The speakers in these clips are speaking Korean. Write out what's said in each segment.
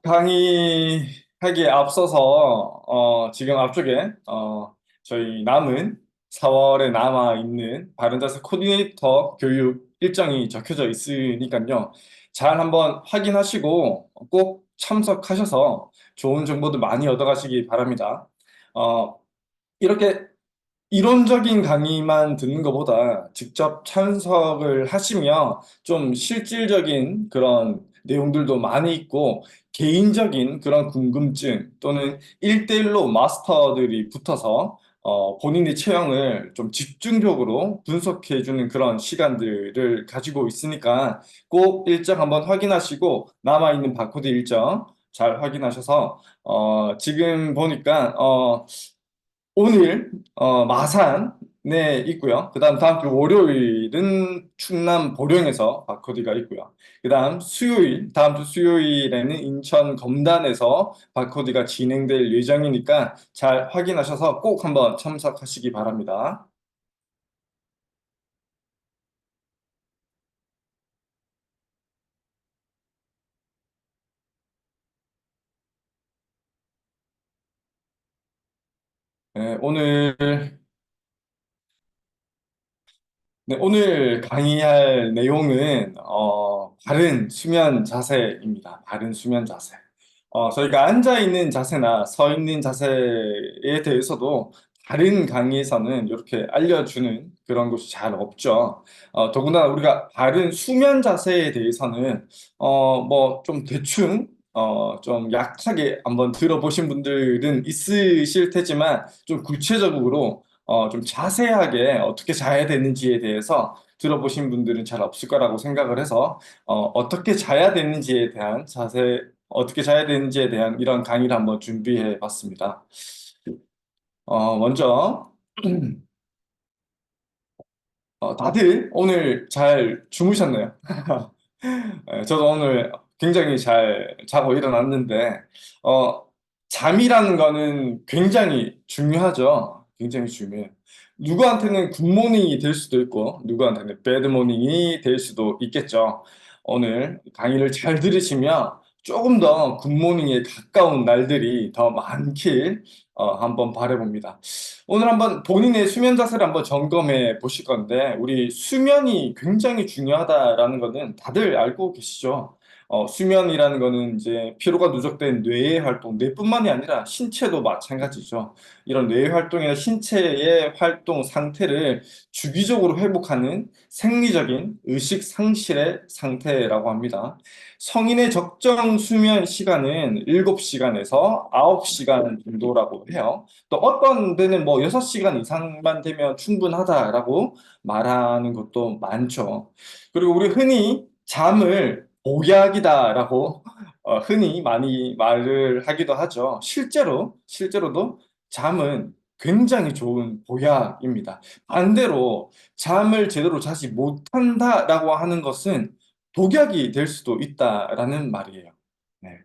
강의하기에 앞서서, 지금 앞쪽에, 저희 남은 4월에 남아있는 바른자세 코디네이터 교육 일정이 적혀져 있으니까요. 잘 한번 확인하시고 꼭 참석하셔서 좋은 정보도 많이 얻어가시기 바랍니다. 어, 이렇게 이론적인 강의만 듣는 것보다 직접 참석을 하시면 좀 실질적인 그런 내용들도 많이 있고 개인적인 그런 궁금증 또는 1대1로 마스터들이 붙어서 본인의 체형을 좀 집중적으로 분석해주는 그런 시간들을 가지고 있으니까 꼭 일정 한번 확인하시고 남아있는 바코드 일정 잘 확인하셔서 지금 보니까 오늘 마산에 있고요. 그다음 다음 주 월요일은 충남 보령에서 바코드가 있고요. 그다음 수요일, 다음 주 수요일에는 인천 검단에서 바코드가 진행될 예정이니까 잘 확인하셔서 꼭 한번 참석하시기 바랍니다. 네, 오늘 강의할 내용은 바른 수면 자세입니다. 바른 수면 자세. 저희가 앉아 있는 자세나 서 있는 자세에 대해서도 다른 강의에서는 이렇게 알려주는 그런 것이 잘 없죠. 더군다나 우리가 바른 수면 자세에 대해서는 뭐 좀 대충 좀 약하게 한번 들어보신 분들은 있으실 테지만 좀 구체적으로 좀 자세하게 어떻게 자야 되는지에 대해서 들어보신 분들은 잘 없을 거라고 생각을 해서 어떻게 자야 되는지에 대한 어떻게 자야 되는지에 대한 이런 강의를 한번 준비해 봤습니다. 먼저 다들 오늘 잘 주무셨나요? 저도 오늘 굉장히 잘 자고 일어났는데 어, 잠이라는 거는 굉장히 중요하죠. 굉장히 중요해요. 누구한테는 굿모닝이 될 수도 있고 누구한테는 배드모닝이 될 수도 있겠죠. 오늘 강의를 잘 들으시면 조금 더 굿모닝에 가까운 날들이 더 많길 한번 바라봅니다. 오늘 한번 본인의 수면 자세를 한번 점검해 보실 건데, 우리 수면이 굉장히 중요하다라는 거는 다들 알고 계시죠? 수면이라는 거는 이제 피로가 누적된 뇌의 활동, 뇌뿐만이 아니라 신체도 마찬가지죠. 이런 뇌의 활동이나 신체의 활동 상태를 주기적으로 회복하는 생리적인 의식 상실의 상태라고 합니다. 성인의 적정 수면 시간은 7시간에서 9시간 정도라고 해요. 또 어떤 데는 뭐 6시간 이상만 되면 충분하다라고 말하는 것도 많죠. 그리고 우리 흔히 잠을 복약이다라고 흔히 많이 말을 하기도 하죠. 실제로도 잠은 굉장히 좋은 보약입니다. 반대로 잠을 제대로 자지 못한다라고 하는 것은 독약이 될 수도 있다라는 말이에요. 네.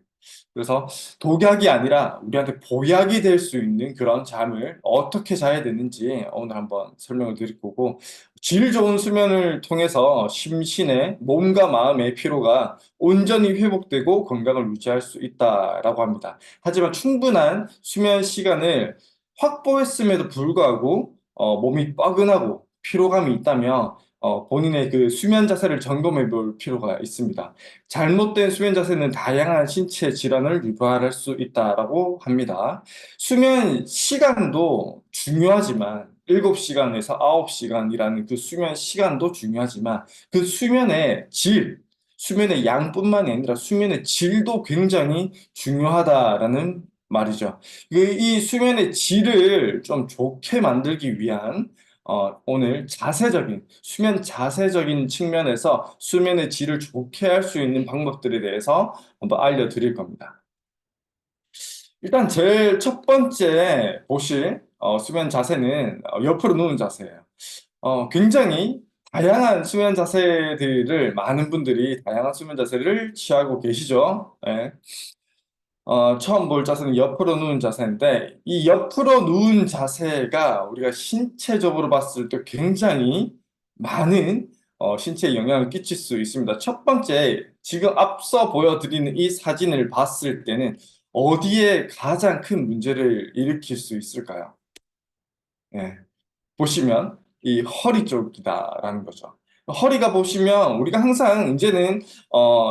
그래서 독약이 아니라 우리한테 보약이 될 수 있는 그런 잠을 어떻게 자야 되는지 오늘 한번 설명을 드릴 거고, 질 좋은 수면을 통해서 심신의 몸과 마음의 피로가 온전히 회복되고 건강을 유지할 수 있다라고 합니다. 하지만 충분한 수면 시간을 확보했음에도 불구하고 몸이 뻐근하고 피로감이 있다면 본인의 그 수면 자세를 점검해 볼 필요가 있습니다. 잘못된 수면 자세는 다양한 신체 질환을 유발할 수 있다라고 합니다. 수면 시간도 중요하지만 7시간에서 9시간이라는 그 수면 시간도 중요하지만 그 수면의 양뿐만이 아니라 수면의 질도 굉장히 중요하다라는 말이죠. 이 수면의 질을 좀 좋게 만들기 위한 오늘 수면 자세적인 측면에서 수면의 질을 좋게 할 수 있는 방법들에 대해서 한번 알려드릴 겁니다. 일단 제일 첫 번째 보실 수면 자세는 옆으로 누운 자세예요. 굉장히 많은 분들이 다양한 수면 자세를 취하고 계시죠. 예. 처음 볼 자세는 옆으로 누운 자세인데, 이 옆으로 누운 자세가 우리가 신체적으로 봤을 때 굉장히 많은 신체에 영향을 끼칠 수 있습니다. 첫 번째, 지금 앞서 보여드리는 이 사진을 봤을 때는 어디에 가장 큰 문제를 일으킬 수 있을까요? 예. 보시면 이 허리 쪽이다라는 거죠. 허리가 보시면 우리가 항상 이제는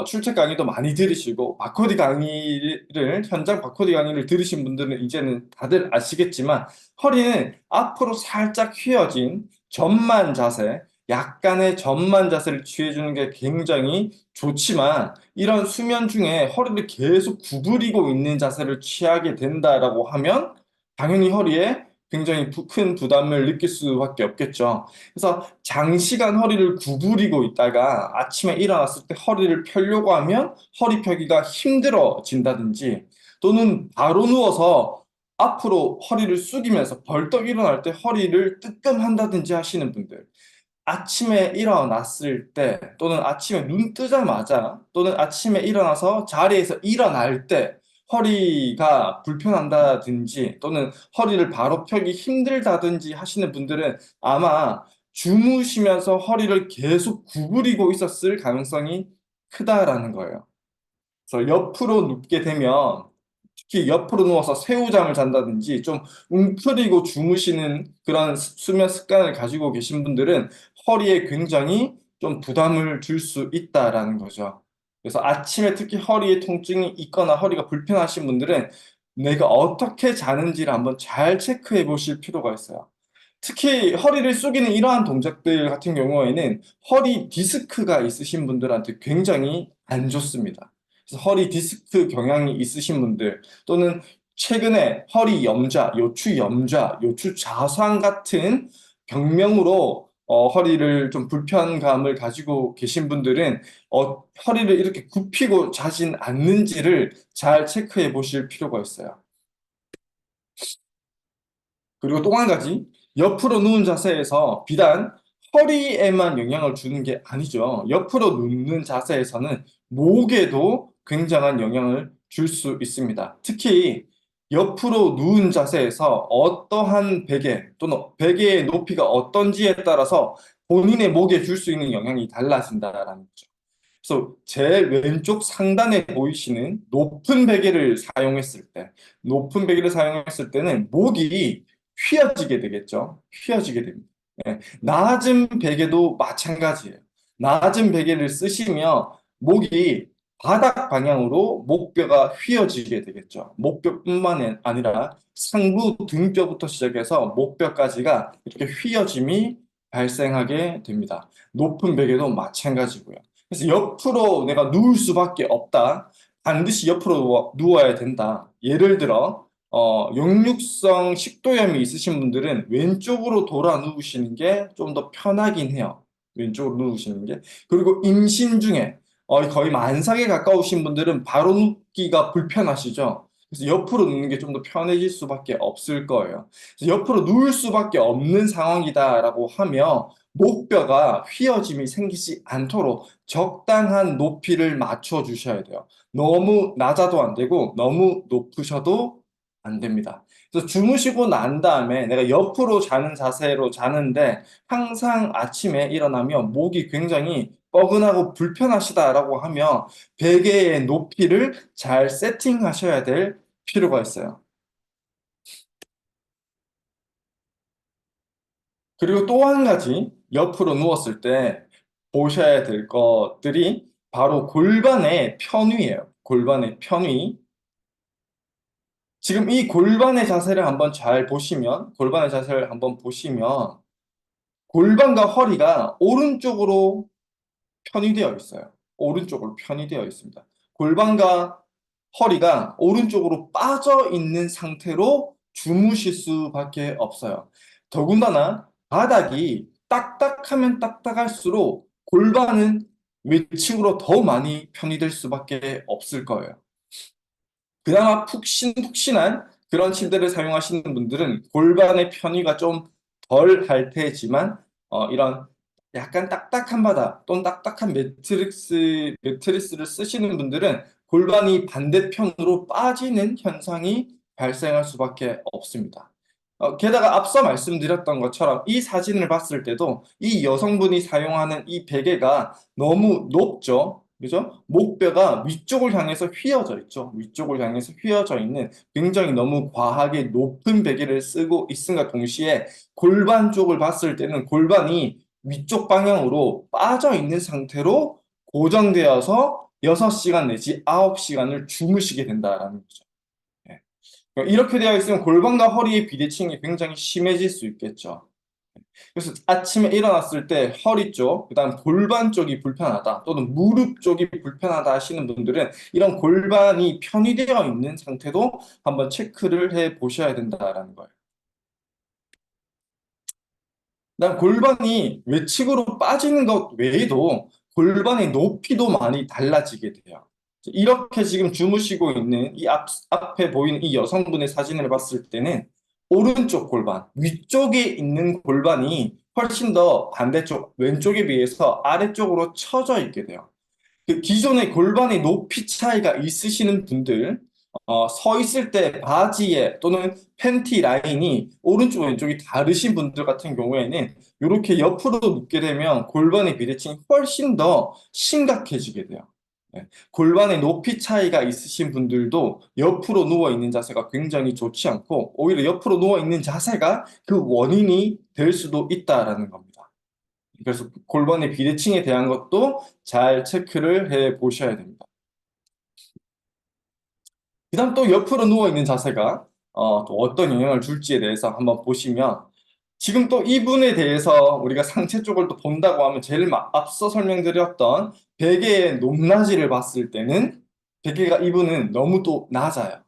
출첵 강의도 많이 들으시고 바코드 강의를 현장 바코드 강의를 들으신 분들은 이제는 다들 아시겠지만 허리는 앞으로 살짝 휘어진 전만 자세, 약간의 전만 자세를 취해주는 게 굉장히 좋지만 이런 수면 중에 허리를 계속 구부리고 있는 자세를 취하게 된다라고 하면 당연히 허리에 굉장히 큰 부담을 느낄 수밖에 없겠죠. 그래서 장시간 허리를 구부리고 있다가 아침에 일어났을 때 허리를 펴려고 하면 허리 펴기가 힘들어진다든지 또는 바로 누워서 앞으로 허리를 숙이면서 벌떡 일어날 때 허리를 뜨끔한다든지 하시는 분들. 아침에 일어났을 때 또는 아침에 눈 뜨자마자 또는 아침에 일어나서 자리에서 일어날 때 허리가 불편한다든지 또는 허리를 바로 펴기 힘들다든지 하시는 분들은 아마 주무시면서 허리를 계속 구부리고 있었을 가능성이 크다라는 거예요. 그래서 옆으로 눕게 되면 특히 옆으로 누워서 새우잠을 잔다든지 좀 웅크리고 주무시는 그런 수면 습관을 가지고 계신 분들은 허리에 굉장히 좀 부담을 줄 수 있다라는 거죠. 그래서 아침에 특히 허리에 통증이 있거나 허리가 불편하신 분들은 내가 어떻게 자는지를 한번 잘 체크해 보실 필요가 있어요. 특히 허리를 숙이는 이러한 동작들 같은 경우에는 허리 디스크가 있으신 분들한테 굉장히 안 좋습니다. 그래서 허리 디스크 경향이 있으신 분들 또는 최근에 허리 염좌, 요추 염좌, 요추 좌상 같은 병명으로 허리를 좀 불편감을 가지고 계신 분들은 허리를 이렇게 굽히고 자진 않는지를 잘 체크해 보실 필요가 있어요. 그리고 또 한 가지, 옆으로 누운 자세에서 비단 허리에만 영향을 주는 게 아니죠. 옆으로 눕는 자세에서는 목에도 굉장한 영향을 줄 수 있습니다. 특히 옆으로 누운 자세에서 어떠한 베개 또는 베개의 높이가 어떤지에 따라서 본인의 목에 줄 수 있는 영향이 달라진다라는 거죠. 그래서 제일 왼쪽 상단에 보이시는 높은 베개를 사용했을 때, 높은 베개를 사용했을 때는 목이 휘어지게 되겠죠. 휘어지게 됩니다. 예, 낮은 베개도 마찬가지예요. 낮은 베개를 쓰시면 목이 바닥 방향으로 목뼈가 휘어지게 되겠죠. 목뼈뿐만 아니라 상부 등뼈부터 시작해서 목뼈까지가 이렇게 휘어짐이 발생하게 됩니다. 높은 베개도 마찬가지고요. 그래서 옆으로 내가 누울 수밖에 없다. 반드시 옆으로 누워야 된다. 예를 들어 역류성 식도염이 있으신 분들은 왼쪽으로 돌아 누우시는 게 좀 더 편하긴 해요. 왼쪽으로 누우시는 게. 그리고 임신 중에 거의 만삭에 가까우신 분들은 바로 눕기가 불편하시죠. 그래서 옆으로 눕는 게 좀 더 편해질 수밖에 없을 거예요. 그래서 옆으로 누울 수밖에 없는 상황이다라고 하면 목뼈가 휘어짐이 생기지 않도록 적당한 높이를 맞춰 주셔야 돼요. 너무 낮아도 안 되고 너무 높으셔도 안 됩니다. 그래서 주무시고 난 다음에 내가 옆으로 자는 자세로 자는데 항상 아침에 일어나면 목이 굉장히 뻐근하고 불편하시다라고 하면 베개의 높이를 잘 세팅하셔야 될 필요가 있어요. 그리고 또 한 가지 옆으로 누웠을 때 보셔야 될 것들이 바로 골반의 편위예요. 골반의 편위. 지금 이 골반의 자세를 한번 잘 보시면, 골반의 자세를 한번 보시면, 골반과 허리가 오른쪽으로 편의되어 있어요. 오른쪽으로 편의되어 있습니다. 골반과 허리가 오른쪽으로 빠져 있는 상태로 주무실 수밖에 없어요. 더군다나 바닥이 딱딱하면 딱딱할수록 골반은 외측으로 더 많이 편의될 수밖에 없을 거예요. 그나마 푹신푹신한 그런 침대를 사용하시는 분들은 골반의 편의가 좀 덜 할 테지만 이런 약간 딱딱한 바닥 또는 딱딱한 매트리스를 쓰시는 분들은 골반이 반대편으로 빠지는 현상이 발생할 수밖에 없습니다. 게다가 앞서 말씀드렸던 것처럼 이 사진을 봤을 때도 이 여성분이 사용하는 이 베개가 너무 높죠. 그죠? 목뼈가 위쪽을 향해서 휘어져 있죠. 위쪽을 향해서 휘어져 있는 굉장히 너무 과하게 높은 베개를 쓰고 있음과 동시에 골반 쪽을 봤을 때는 골반이 위쪽 방향으로 빠져 있는 상태로 고정되어서 6시간 내지 9시간을 주무시게 된다라는 거죠. 예. 그러니까 이렇게 되어 있으면 골반과 허리의 비대칭이 굉장히 심해질 수 있겠죠. 그래서 아침에 일어났을 때 허리 쪽, 그다음 골반 쪽이 불편하다, 또는 무릎 쪽이 불편하다 하시는 분들은 이런 골반이 편의되어 있는 상태도 한번 체크를 해 보셔야 된다라는 거예요. 그다음 골반이 외측으로 빠지는 것 외에도 골반의 높이도 많이 달라지게 돼요. 이렇게 지금 주무시고 있는 이 앞에 보이는 이 여성분의 사진을 봤을 때는 오른쪽 골반, 위쪽에 있는 골반이 훨씬 더 반대쪽, 왼쪽에 비해서 아래쪽으로 처져 있게 돼요. 그 기존의 골반의 높이 차이가 있으시는 분들, 서 있을 때 바지에 또는 팬티 라인이 오른쪽 왼쪽이 다르신 분들 같은 경우에는 이렇게 옆으로 눕게 되면 골반의 비대칭이 훨씬 더 심각해지게 돼요. 네. 골반의 높이 차이가 있으신 분들도 옆으로 누워 있는 자세가 굉장히 좋지 않고 오히려 옆으로 누워 있는 자세가 그 원인이 될 수도 있다라는 겁니다. 그래서 골반의 비대칭에 대한 것도 잘 체크를 해 보셔야 됩니다. 그다음 또 옆으로 누워 있는 자세가 또 어떤 영향을 줄지에 대해서 한번 보시면 지금 또 이분에 대해서 우리가 상체 쪽을 또 본다고 하면 제일 앞서 설명드렸던 베개의 높낮이를 봤을 때는 베개가 이분은 너무 또 낮아요.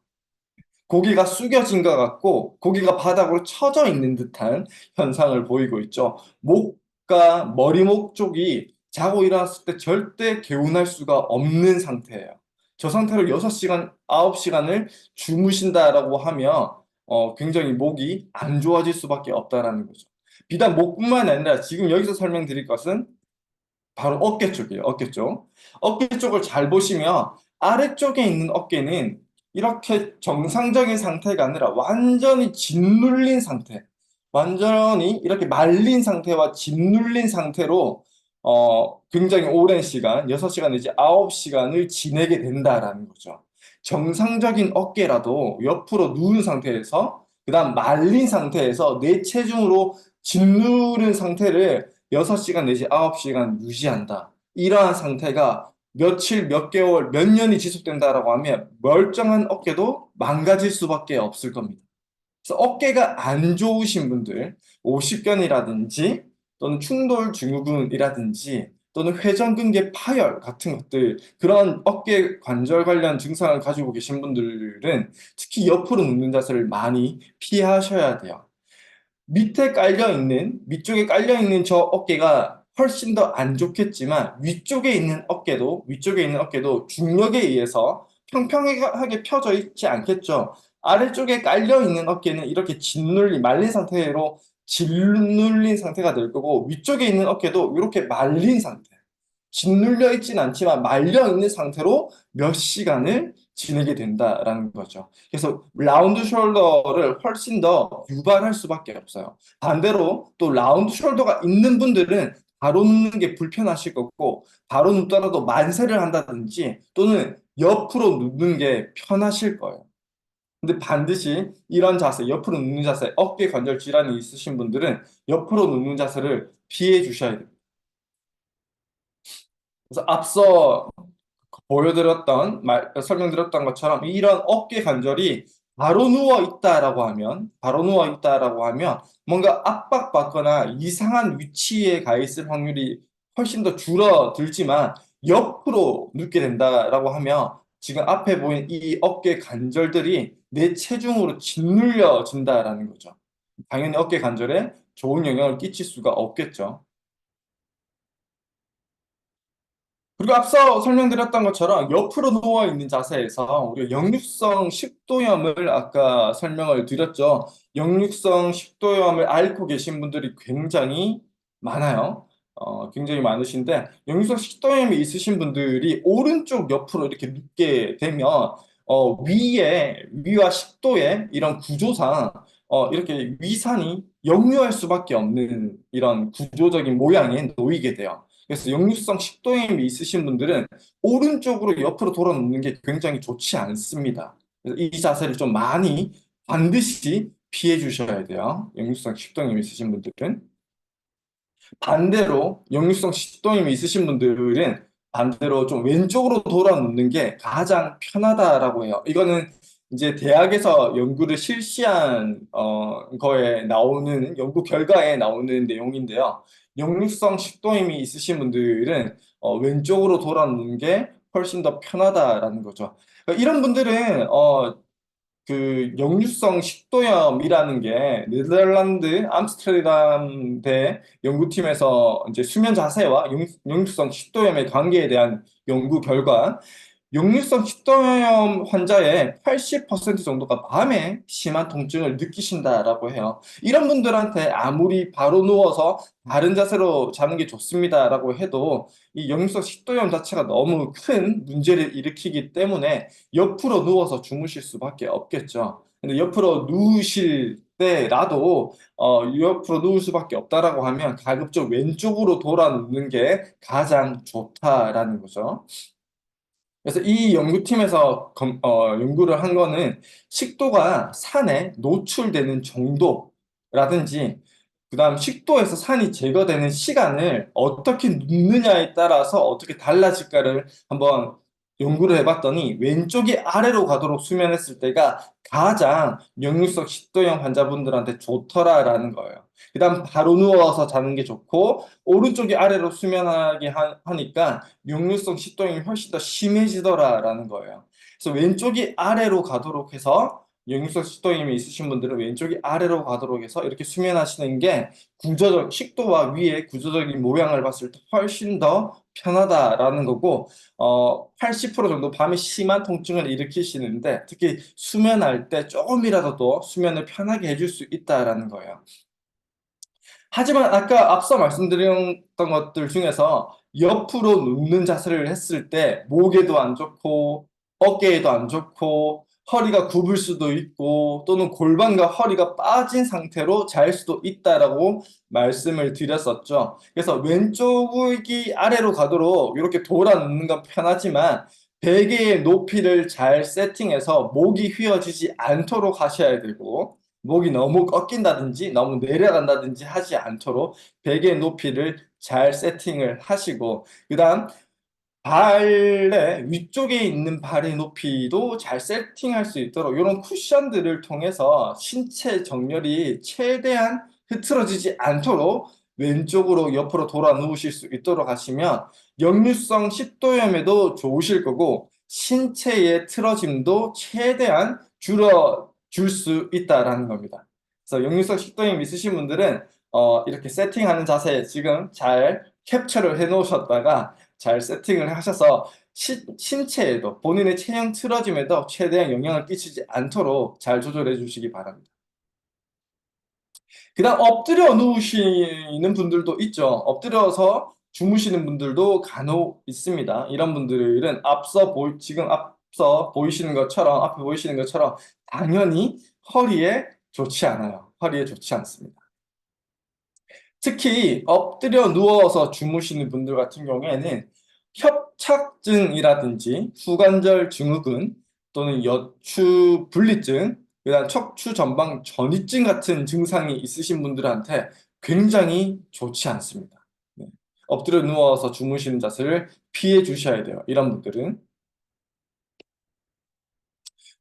고개가 숙여진 것 같고 고개가 바닥으로 처져 있는 듯한 현상을 보이고 있죠. 목과 머리목 쪽이 자고 일어났을 때 절대 개운할 수가 없는 상태예요. 저 상태로 6시간, 9시간을 주무신다라고 하면 굉장히 목이 안 좋아질 수밖에 없다라는 거죠. 비단 목뿐만 아니라 지금 여기서 설명드릴 것은 바로 어깨 쪽이에요. 어깨 쪽. 어깨 쪽을 잘 보시면 아래쪽에 있는 어깨는 이렇게 정상적인 상태가 아니라 완전히 짓눌린 상태. 완전히 이렇게 말린 상태와 짓눌린 상태로 굉장히 오랜 시간, 6시간 내지 9시간을 지내게 된다라는 거죠. 정상적인 어깨라도 옆으로 누운 상태에서 그다음 말린 상태에서 내 체중으로 짓누른 상태를 6시간 내지 9시간 유지한다. 이러한 상태가 며칠, 몇 개월, 몇 년이 지속된다라고 하면 멀쩡한 어깨도 망가질 수밖에 없을 겁니다. 그래서 어깨가 안 좋으신 분들, 오십견이라든지 또는 충돌 증후군이라든지 또는 회전근개 파열 같은 것들, 그런 어깨 관절 관련 증상을 가지고 계신 분들은 특히 옆으로 눕는 자세를 많이 피하셔야 돼요. 위쪽에 깔려 있는 저 어깨가 훨씬 더 안 좋겠지만 위쪽에 있는 어깨도 중력에 의해서 평평하게 펴져 있지 않겠죠. 아래쪽에 깔려 있는 어깨는 이렇게 말린 상태로 짓눌린 상태가 될 거고 위쪽에 있는 어깨도 이렇게 말린 상태. 짓눌려 있진 않지만 말려 있는 상태로 몇 시간을 지내게 된다라는 거죠. 그래서 라운드 숄더를 훨씬 더 유발할 수밖에 없어요. 반대로 또 라운드 숄더가 있는 분들은 바로 눕는 게 불편하실 거고 바로 눕더라도 만세를 한다든지 또는 옆으로 눕는 게 편하실 거예요. 근데 반드시 이런 자세, 옆으로 눕는 자세, 어깨 관절 질환이 있으신 분들은 옆으로 눕는 자세를 피해 주셔야 됩니다. 그래서 앞서 설명드렸던 것처럼 이런 어깨 관절이 바로 누워 있다라고 하면 뭔가 압박받거나 이상한 위치에 가 있을 확률이 훨씬 더 줄어들지만 옆으로 눕게 된다라고 하면 지금 앞에 보인 이 어깨 관절들이 내 체중으로 짓눌려진다라는 거죠. 당연히 어깨 관절에 좋은 영향을 끼칠 수가 없겠죠. 그리고 앞서 설명드렸던 것처럼 옆으로 누워 있는 자세에서 우리가 역류성 식도염을 아까 설명을 드렸죠. 역류성 식도염을 앓고 계신 분들이 굉장히 많아요. 굉장히 많으신데 역류성 식도염이 있으신 분들이 오른쪽 옆으로 이렇게 눕게 되면 위와 식도의 이런 구조상 이렇게 위산이 역류할 수밖에 없는 이런 구조적인 모양에 놓이게 돼요. 그래서 역류성 식도염이 있으신 분들은 오른쪽으로 옆으로 돌아 눕는 게 굉장히 좋지 않습니다. 그래서 이 자세를 좀 많이 반드시 피해 주셔야 돼요. 역류성 식도염이 있으신 분들은. 반대로 역류성 식도염이 있으신 분들은 반대로 좀 왼쪽으로 돌아 눕는 게 가장 편하다라고 해요. 이거는 이제 대학에서 연구를 실시한 거에 나오는 연구 결과에 나오는 내용인데요. 역류성 식도염이 있으신 분들은 왼쪽으로 돌아 눕는 게 훨씬 더 편하다라는 거죠. 그러니까 이런 분들은 그 역류성 식도염이라는 게 네덜란드 암스테르담 대 연구팀에서 이제 수면 자세와 역류성 식도염의 관계에 대한 연구 결과 역류성 식도염 환자의 80% 정도가 밤에 심한 통증을 느끼신다라고 해요. 이런 분들한테 아무리 바로 누워서 다른 자세로 자는 게 좋습니다라고 해도 이 역류성 식도염 자체가 너무 큰 문제를 일으키기 때문에 옆으로 누워서 주무실 수밖에 없겠죠. 근데 옆으로 누우실 때라도 옆으로 누울 수밖에 없다라고 하면 가급적 왼쪽으로 돌아 눕는 게 가장 좋다라는 거죠. 그래서 이 연구팀에서 연구를 한 거는 식도가 산에 노출되는 정도라든지, 그다음 식도에서 산이 제거되는 시간을 어떻게 눕느냐에 따라서 어떻게 달라질까를 한번 연구를 해봤더니 왼쪽이 아래로 가도록 수면했을 때가 가장 역류성 식도염 환자분들한테 좋더라라는 거예요. 그다음 바로 누워서 자는 게 좋고 오른쪽이 아래로 수면하게 하니까 역류성 식도염이 훨씬 더 심해지더라라는 거예요. 그래서 왼쪽이 아래로 가도록 해서 역류성 식도염이 있으신 분들은 왼쪽이 아래로 가도록 해서 이렇게 수면하시는 게 구조적 식도와 위의 구조적인 모양을 봤을 때 훨씬 더 편하다라는 거고 80% 정도 밤에 심한 통증을 일으키시는데 특히 수면할 때 조금이라도 더 수면을 편하게 해줄 수 있다라는 거예요. 하지만 아까 앞서 말씀드렸던 것들 중에서 옆으로 눕는 자세를 했을 때 목에도 안 좋고 어깨에도 안 좋고 허리가 굽을 수도 있고 또는 골반과 허리가 빠진 상태로 잘 수도 있다라고 말씀을 드렸었죠. 그래서 왼쪽이 아래로 가도록 이렇게 돌아 눕는 건 편하지만 베개의 높이를 잘 세팅해서 목이 휘어지지 않도록 하셔야 되고 목이 너무 꺾인다든지 너무 내려간다든지 하지 않도록 베개 높이를 잘 세팅을 하시고 그다음 발의 위쪽에 있는 발의 높이도 잘 세팅할 수 있도록 이런 쿠션들을 통해서 신체 정렬이 최대한 흐트러지지 않도록 왼쪽으로 옆으로 돌아 누우실 수 있도록 하시면 역류성 식도염에도 좋으실 거고 신체의 틀어짐도 최대한 줄여줄 수 있다라는 겁니다. 그래서 역류성 식도염 있으신 분들은 이렇게 세팅하는 자세 지금 잘 캡처를 해 놓으셨다가 잘 세팅을 하셔서 신체에도 본인의 체형 틀어짐에도 최대한 영향을 끼치지 않도록 잘 조절해 주시기 바랍니다. 그다음 엎드려 누우시는 분들도 있죠. 엎드려서 주무시는 분들도 간혹 있습니다. 이런 분들은 지금 앞서 보이시는 것처럼 앞에 보이시는 것처럼 당연히 허리에 좋지 않아요. 허리에 좋지 않습니다. 특히 엎드려 누워서 주무시는 분들 같은 경우에는 협착증이라든지 후관절 증후군 또는 여추 분리증, 그다음 척추 전방 전이증 같은 증상이 있으신 분들한테 굉장히 좋지 않습니다. 네. 엎드려 누워서 주무시는 자세를 피해 주셔야 돼요. 이런 분들은.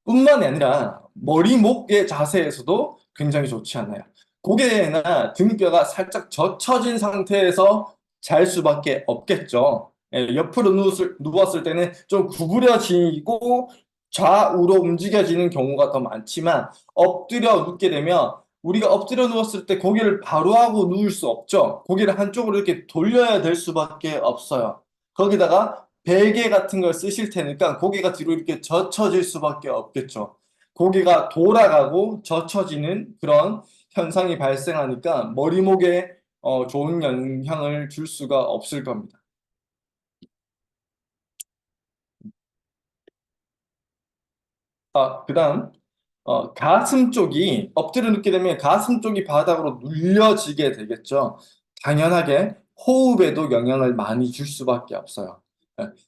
뿐만이 아니라 머리 목의 자세에서도 굉장히 좋지 않아요. 고개나 등뼈가 살짝 젖혀진 상태에서 잘 수밖에 없겠죠. 옆으로 누웠을 때는 좀 구부려지고 좌우로 움직여지는 경우가 더 많지만 엎드려 눕게 되면 우리가 엎드려 누웠을 때 고개를 바로 하고 누울 수 없죠. 고개를 한쪽으로 이렇게 돌려야 될 수밖에 없어요. 거기다가 베개 같은 걸 쓰실 테니까 고개가 뒤로 이렇게 젖혀질 수밖에 없겠죠. 고개가 돌아가고 젖혀지는 그런 현상이 발생하니까 머리목에 좋은 영향을 줄 수가 없을 겁니다. 그다음 가슴 쪽이 엎드려 눕게 되면 가슴 쪽이 바닥으로 눌려지게 되겠죠. 당연하게 호흡에도 영향을 많이 줄 수밖에 없어요.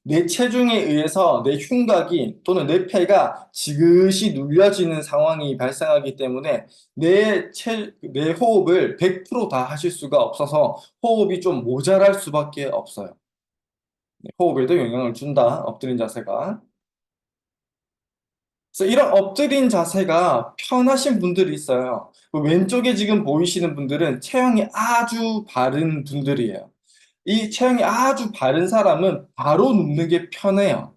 내 체중에 의해서 내 흉곽이 또는 내 폐가 지그시 눌려지는 상황이 발생하기 때문에 내 호흡을 100%다 하실 수가 없어서 호흡이 좀 모자랄 수밖에 없어요. 네, 호흡에도 영향을 준다, 엎드린 자세가. 그래서 이런 엎드린 자세가 편하신 분들이 있어요. 그 왼쪽에 지금 보이시는 분들은 체형이 아주 바른 분들이에요. 이 체형이 아주 바른 사람은 바로 눕는 게 편해요.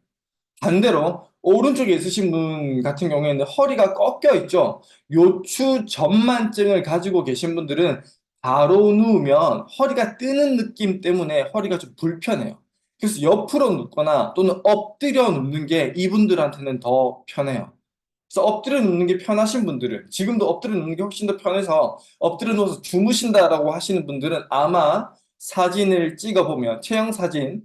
반대로 오른쪽에 있으신 분 같은 경우에는 허리가 꺾여 있죠. 요추 전만증을 가지고 계신 분들은 바로 누우면 허리가 뜨는 느낌 때문에 허리가 좀 불편해요. 그래서 옆으로 눕거나 또는 엎드려 눕는 게 이분들한테는 더 편해요. 그래서 엎드려 눕는 게 편하신 분들은 지금도 엎드려 눕는 게 훨씬 더 편해서 엎드려 누워서 주무신다라고 하시는 분들은 아마 사진을 찍어보면 체형 사진을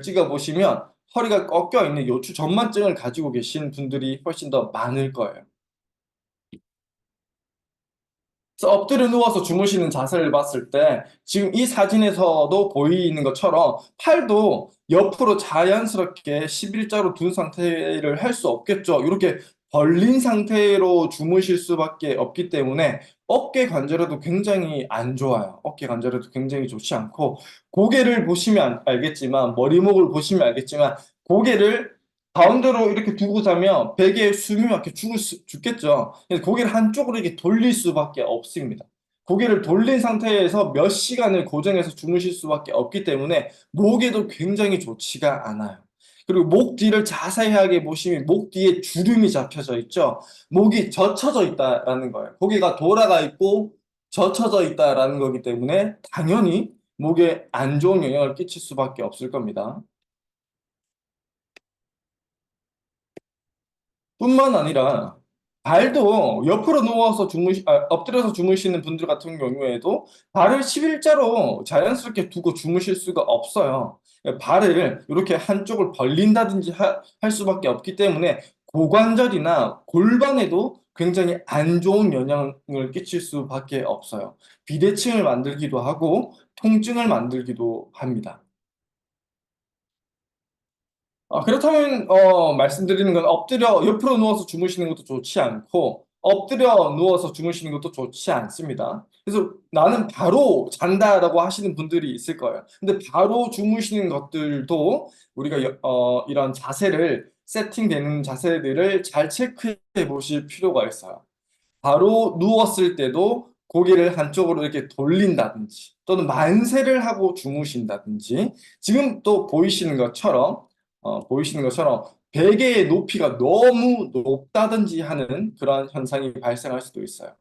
찍어보시면 허리가 꺾여 있는 요추 전만증을 가지고 계신 분들이 훨씬 더 많을 거예요. 그래서 엎드려 누워서 주무시는 자세를 봤을 때 지금 이 사진에서도 보이는 것처럼 팔도 옆으로 자연스럽게 11자로 둔 상태를 할 수 없겠죠. 이렇게 벌린 상태로 주무실 수밖에 없기 때문에 어깨 관절에도 굉장히 안 좋아요. 어깨 관절에도 굉장히 좋지 않고 고개를 보시면 알겠지만 머리목을 보시면 알겠지만 고개를 가운데로 이렇게 두고 자면 베개에 숨이 막혀 죽겠죠. 그래서 고개를 한쪽으로 이렇게 돌릴 수밖에 없습니다. 고개를 돌린 상태에서 몇 시간을 고정해서 주무실 수밖에 없기 때문에 목에도 굉장히 좋지가 않아요. 그리고 목 뒤를 자세하게 보시면 목 뒤에 주름이 잡혀져 있죠. 목이 젖혀져 있다라는 거예요. 고개가 돌아가 있고 젖혀져 있다라는 거기 때문에 당연히 목에 안 좋은 영향을 끼칠 수밖에 없을 겁니다. 뿐만 아니라 발도 옆으로 누워서 엎드려서 주무시는 분들 같은 경우에도 발을 11자로 자연스럽게 두고 주무실 수가 없어요. 발을 이렇게 한쪽을 벌린다든지 할 수밖에 없기 때문에 고관절이나 골반에도 굉장히 안 좋은 영향을 끼칠 수밖에 없어요. 비대칭을 만들기도 하고 통증을 만들기도 합니다. 그렇다면 말씀드리는 건 엎드려 옆으로 누워서 주무시는 것도 좋지 않고 엎드려 누워서 주무시는 것도 좋지 않습니다. 그래서 나는 바로 잔다라고 하시는 분들이 있을 거예요. 근데 바로 주무시는 것들도 우리가 이런 자세를 세팅되는 자세들을 잘 체크해 보실 필요가 있어요. 바로 누웠을 때도 고개를 한쪽으로 이렇게 돌린다든지 또는 만세를 하고 주무신다든지 지금 또 보이시는 것처럼 베개의 높이가 너무 높다든지 하는 그런 현상이 발생할 수도 있어요.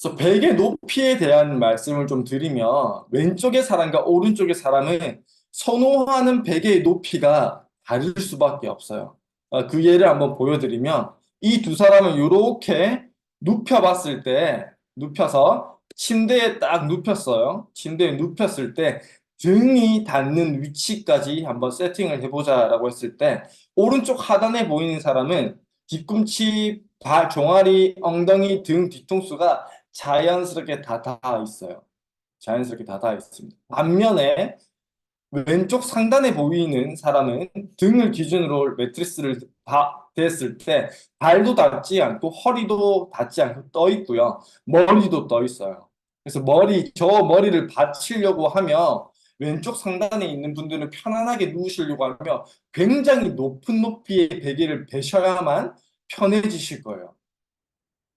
그래서 베개 높이에 대한 말씀을 좀 드리면 왼쪽의 사람과 오른쪽의 사람은 선호하는 베개의 높이가 다를 수밖에 없어요. 그 예를 한번 보여드리면 이 두 사람은 이렇게 눕혀봤을 때 눕혀서 침대에 딱 눕혔어요. 침대에 눕혔을 때 등이 닿는 위치까지 한번 세팅을 해보자라고 했을 때 오른쪽 하단에 보이는 사람은 뒤꿈치, 발, 종아리, 엉덩이, 등 뒤통수가 자연스럽게 다 닿아 있어요. 자연스럽게 다 닿아 있습니다. 반면에 왼쪽 상단에 보이는 사람은 등을 기준으로 매트리스를 다 댔을 때 발도 닿지 않고 허리도 닿지 않고 떠 있고요. 머리도 떠 있어요. 그래서 저 머리를 받치려고 하면 왼쪽 상단에 있는 분들은 편안하게 누우시려고 하면 굉장히 높은 높이의 베개를 베셔야만 편해지실 거예요.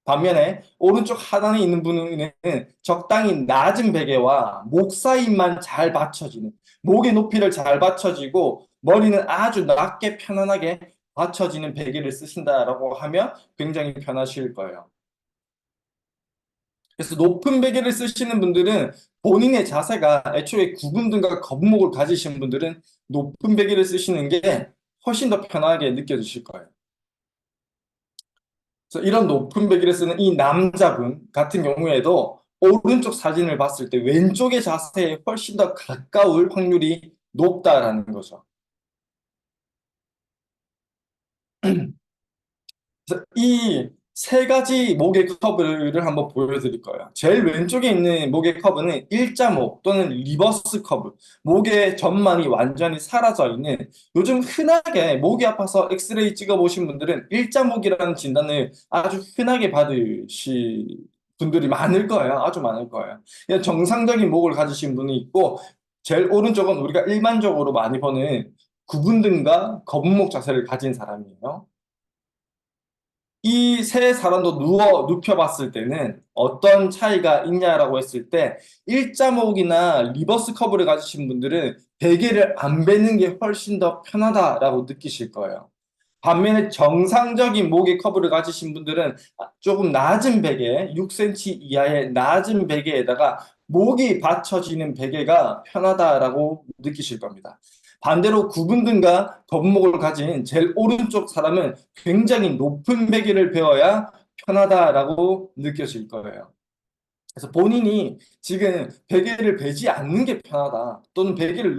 반면에 오른쪽 하단에 있는 분은 적당히 낮은 베개와 목 사이만 잘 받쳐지는 목의 높이를 잘 받쳐지고 머리는 아주 낮게 편안하게 받쳐지는 베개를 쓰신다라고 하면 굉장히 편하실 거예요. 그래서 높은 베개를 쓰시는 분들은 본인의 자세가 애초에 구근등과 거북목을 가지신 분들은 높은 베개를 쓰시는 게 훨씬 더 편하게 느껴지실 거예요. 그래서 이런 높은 베개를 쓰는 이 남자분 같은 경우에도 오른쪽 사진을 봤을 때 왼쪽의 자세에 훨씬 더 가까울 확률이 높다라는 거죠. 그래서 이 세 가지 목의 커브를 한번 보여드릴 거예요. 제일 왼쪽에 있는 목의 커브는 일자목 또는 리버스 커브. 목의 전만이 완전히 사라져 있는, 요즘 흔하게 목이 아파서 엑스레이 찍어보신 분들은 일자목이라는 진단을 아주 흔하게 받으실 분들이 많을 거예요. 아주 많을 거예요. 그냥 정상적인 목을 가지신 분이 있고, 제일 오른쪽은 우리가 일반적으로 많이 보는 구분등과 거북목 자세를 가진 사람이에요. 이 세 사람도 눕혀봤을 때는 어떤 차이가 있냐라고 했을 때, 일자목이나 리버스 커브를 가지신 분들은 베개를 안 베는 게 훨씬 더 편하다라고 느끼실 거예요. 반면에 정상적인 목의 커브를 가지신 분들은 조금 낮은 베개, 6cm 이하의 낮은 베개에다가 목이 받쳐지는 베개가 편하다라고 느끼실 겁니다. 반대로 구분등과 겉목을 가진 제일 오른쪽 사람은 굉장히 높은 베개를 베어야 편하다라고 느껴질 거예요. 그래서 본인이 지금 베개를 베지 않는 게 편하다, 또는 베개를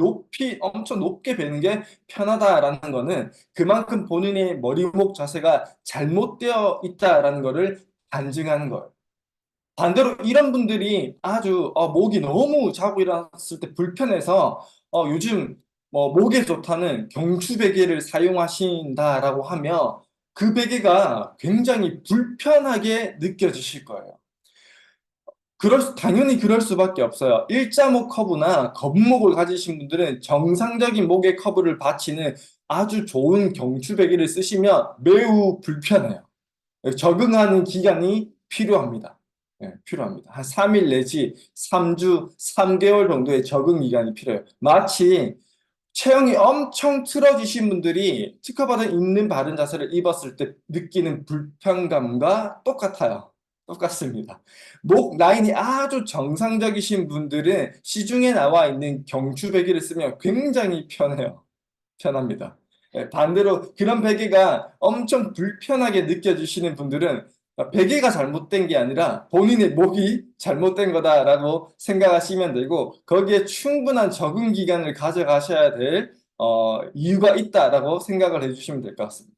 엄청 높게 베는 게 편하다라는 거는 그만큼 본인의 머리목 자세가 잘못되어 있다라는 거를 반증하는 거예요. 반대로 이런 분들이 아주 목이 너무 자고 일어났을 때 불편해서 요즘 목에 좋다는 경추 베개를 사용하신다라고 하면 그 베개가 굉장히 불편하게 느껴지실 거예요. 당연히 그럴 수밖에 없어요. 일자목 커브나 겉목을 가지신 분들은 정상적인 목의 커브를 받치는 아주 좋은 경추배기를 쓰시면 매우 불편해요. 적응하는 기간이 필요합니다. 필요합니다. 한 3일 내지 3주, 3개월 정도의 적응 기간이 필요해요. 마치 체형이 엄청 틀어지신 분들이 특허받은 있는 바른 자세를 입었을 때 느끼는 불편감과 똑같아요. 똑같습니다. 목 라인이 아주 정상적이신 분들은 시중에 나와 있는 경추 베개를 쓰면 굉장히 편해요. 편합니다. 반대로 그런 베개가 엄청 불편하게 느껴지시는 분들은 베개가 잘못된 게 아니라 본인의 목이 잘못된 거다라고 생각하시면 되고, 거기에 충분한 적응 기간을 가져가셔야 될 이유가 있다라고 생각을 해주시면 될 것 같습니다.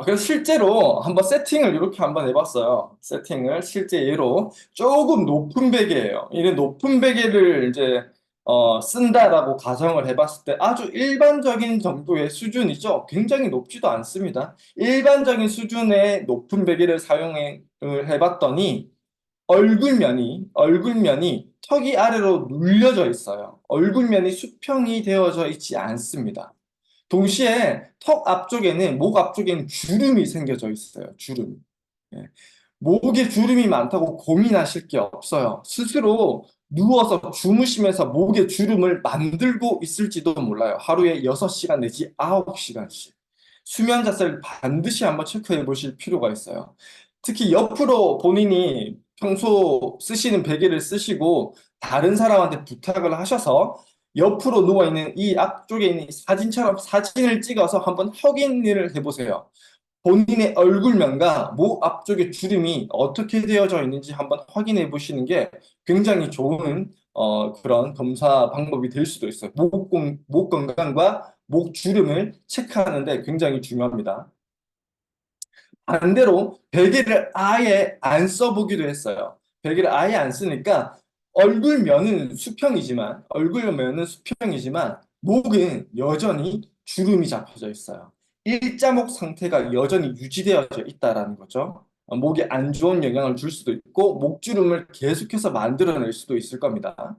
그래서 실제로 한번 세팅을 이렇게 한번 해봤어요. 세팅을 실제 예로 조금 높은 베개예요. 이런 높은 베개를 이제 쓴다라고 가정을 해봤을 때 아주 일반적인 정도의 수준이죠. 굉장히 높지도 않습니다. 일반적인 수준의 높은 베개를 사용을 해봤더니 얼굴면이 턱이 아래로 눌려져 있어요. 얼굴면이 수평이 되어져 있지 않습니다. 동시에 목 앞쪽에는 주름이 생겨져 있어요. 주름. 예. 목에 주름이 많다고 고민하실 게 없어요. 스스로 누워서 주무시면서 목에 주름을 만들고 있을지도 몰라요. 하루에 6시간 내지 9시간씩. 수면 자세를 반드시 한번 체크해 보실 필요가 있어요. 특히 옆으로 본인이 평소 쓰시는 베개를 쓰시고 다른 사람한테 부탁을 하셔서 옆으로 누워있는 이 앞쪽에 있는 사진처럼 사진을 찍어서 한번 확인을 해보세요. 본인의 얼굴면과 목 앞쪽의 주름이 어떻게 되어져 있는지 한번 확인해 보시는 게 굉장히 좋은 그런 검사 방법이 될 수도 있어요. 목 건강과 목 주름을 체크하는데 굉장히 중요합니다. 반대로 베개를 아예 안 써보기도 했어요. 베개를 아예 안 쓰니까 얼굴면은 수평이지만 목은 여전히 주름이 잡혀져 있어요. 일자목 상태가 여전히 유지되어져 있다라는 거죠. 목에 안 좋은 영향을 줄 수도 있고 목주름을 계속해서 만들어낼 수도 있을 겁니다.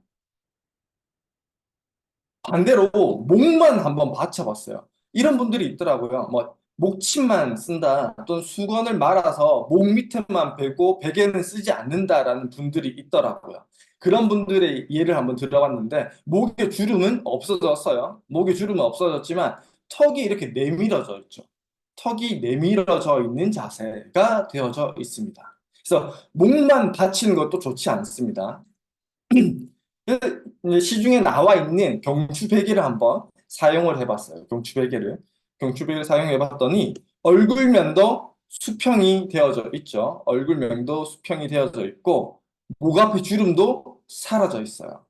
반대로 목만 한번 받쳐봤어요. 이런 분들이 있더라고요. 뭐 목침만 쓴다 또는 수건을 말아서 목 밑에만 베고 베개는 쓰지 않는다라는 분들이 있더라고요. 그런 분들의 예를 한번 들어봤는데 목의 주름은 없어졌어요. 목의 주름은 없어졌지만 턱이 이렇게 내밀어져 있죠. 턱이 내밀어져 있는 자세가 되어져 있습니다. 그래서 목만 받치는 것도 좋지 않습니다. 이제 시중에 나와 있는 경추베개를 한번 사용을 해봤어요. 경추베개를 사용해 봤더니 얼굴면도 수평이 되어져 있죠. 얼굴면도 수평이 되어져 있고 목 앞에 주름도 사라져 있어요.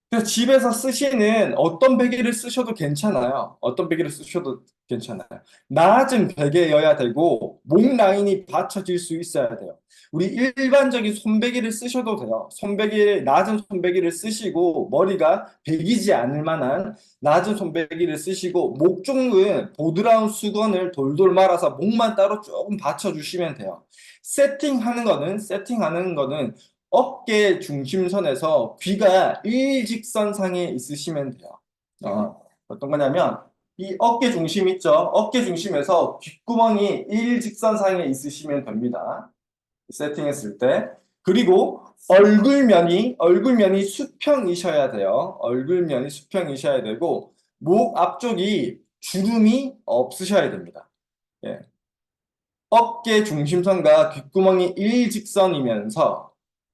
그래서 집에서 쓰시는 어떤 베개를 쓰셔도 괜찮아요. 어떤 베개를 쓰셔도 괜찮아요. 낮은 베개여야 되고 목 라인이 받쳐질 수 있어야 돼요. 우리 일반적인 손베개를 쓰셔도 돼요. 손베개, 낮은 손베개를 쓰시고 머리가 베기지 않을 만한 낮은 손베개를 쓰시고 목 쪽은 보드라운 수건을 돌돌 말아서 목만 따로 조금 받쳐주시면 돼요. 세팅하는 거는 어깨 중심선에서 귀가 일직선상에 있으시면 돼요. 어떤 거냐면 이 어깨 중심 있죠? 어깨 중심에서 귓구멍이 일직선상에 있으시면 됩니다. 세팅했을 때. 그리고 얼굴면이 수평이셔야 돼요. 얼굴면이 수평이셔야 되고 목 앞쪽이 주름이 없으셔야 됩니다. 예. 어깨 중심선과 귓구멍이 일직선이면서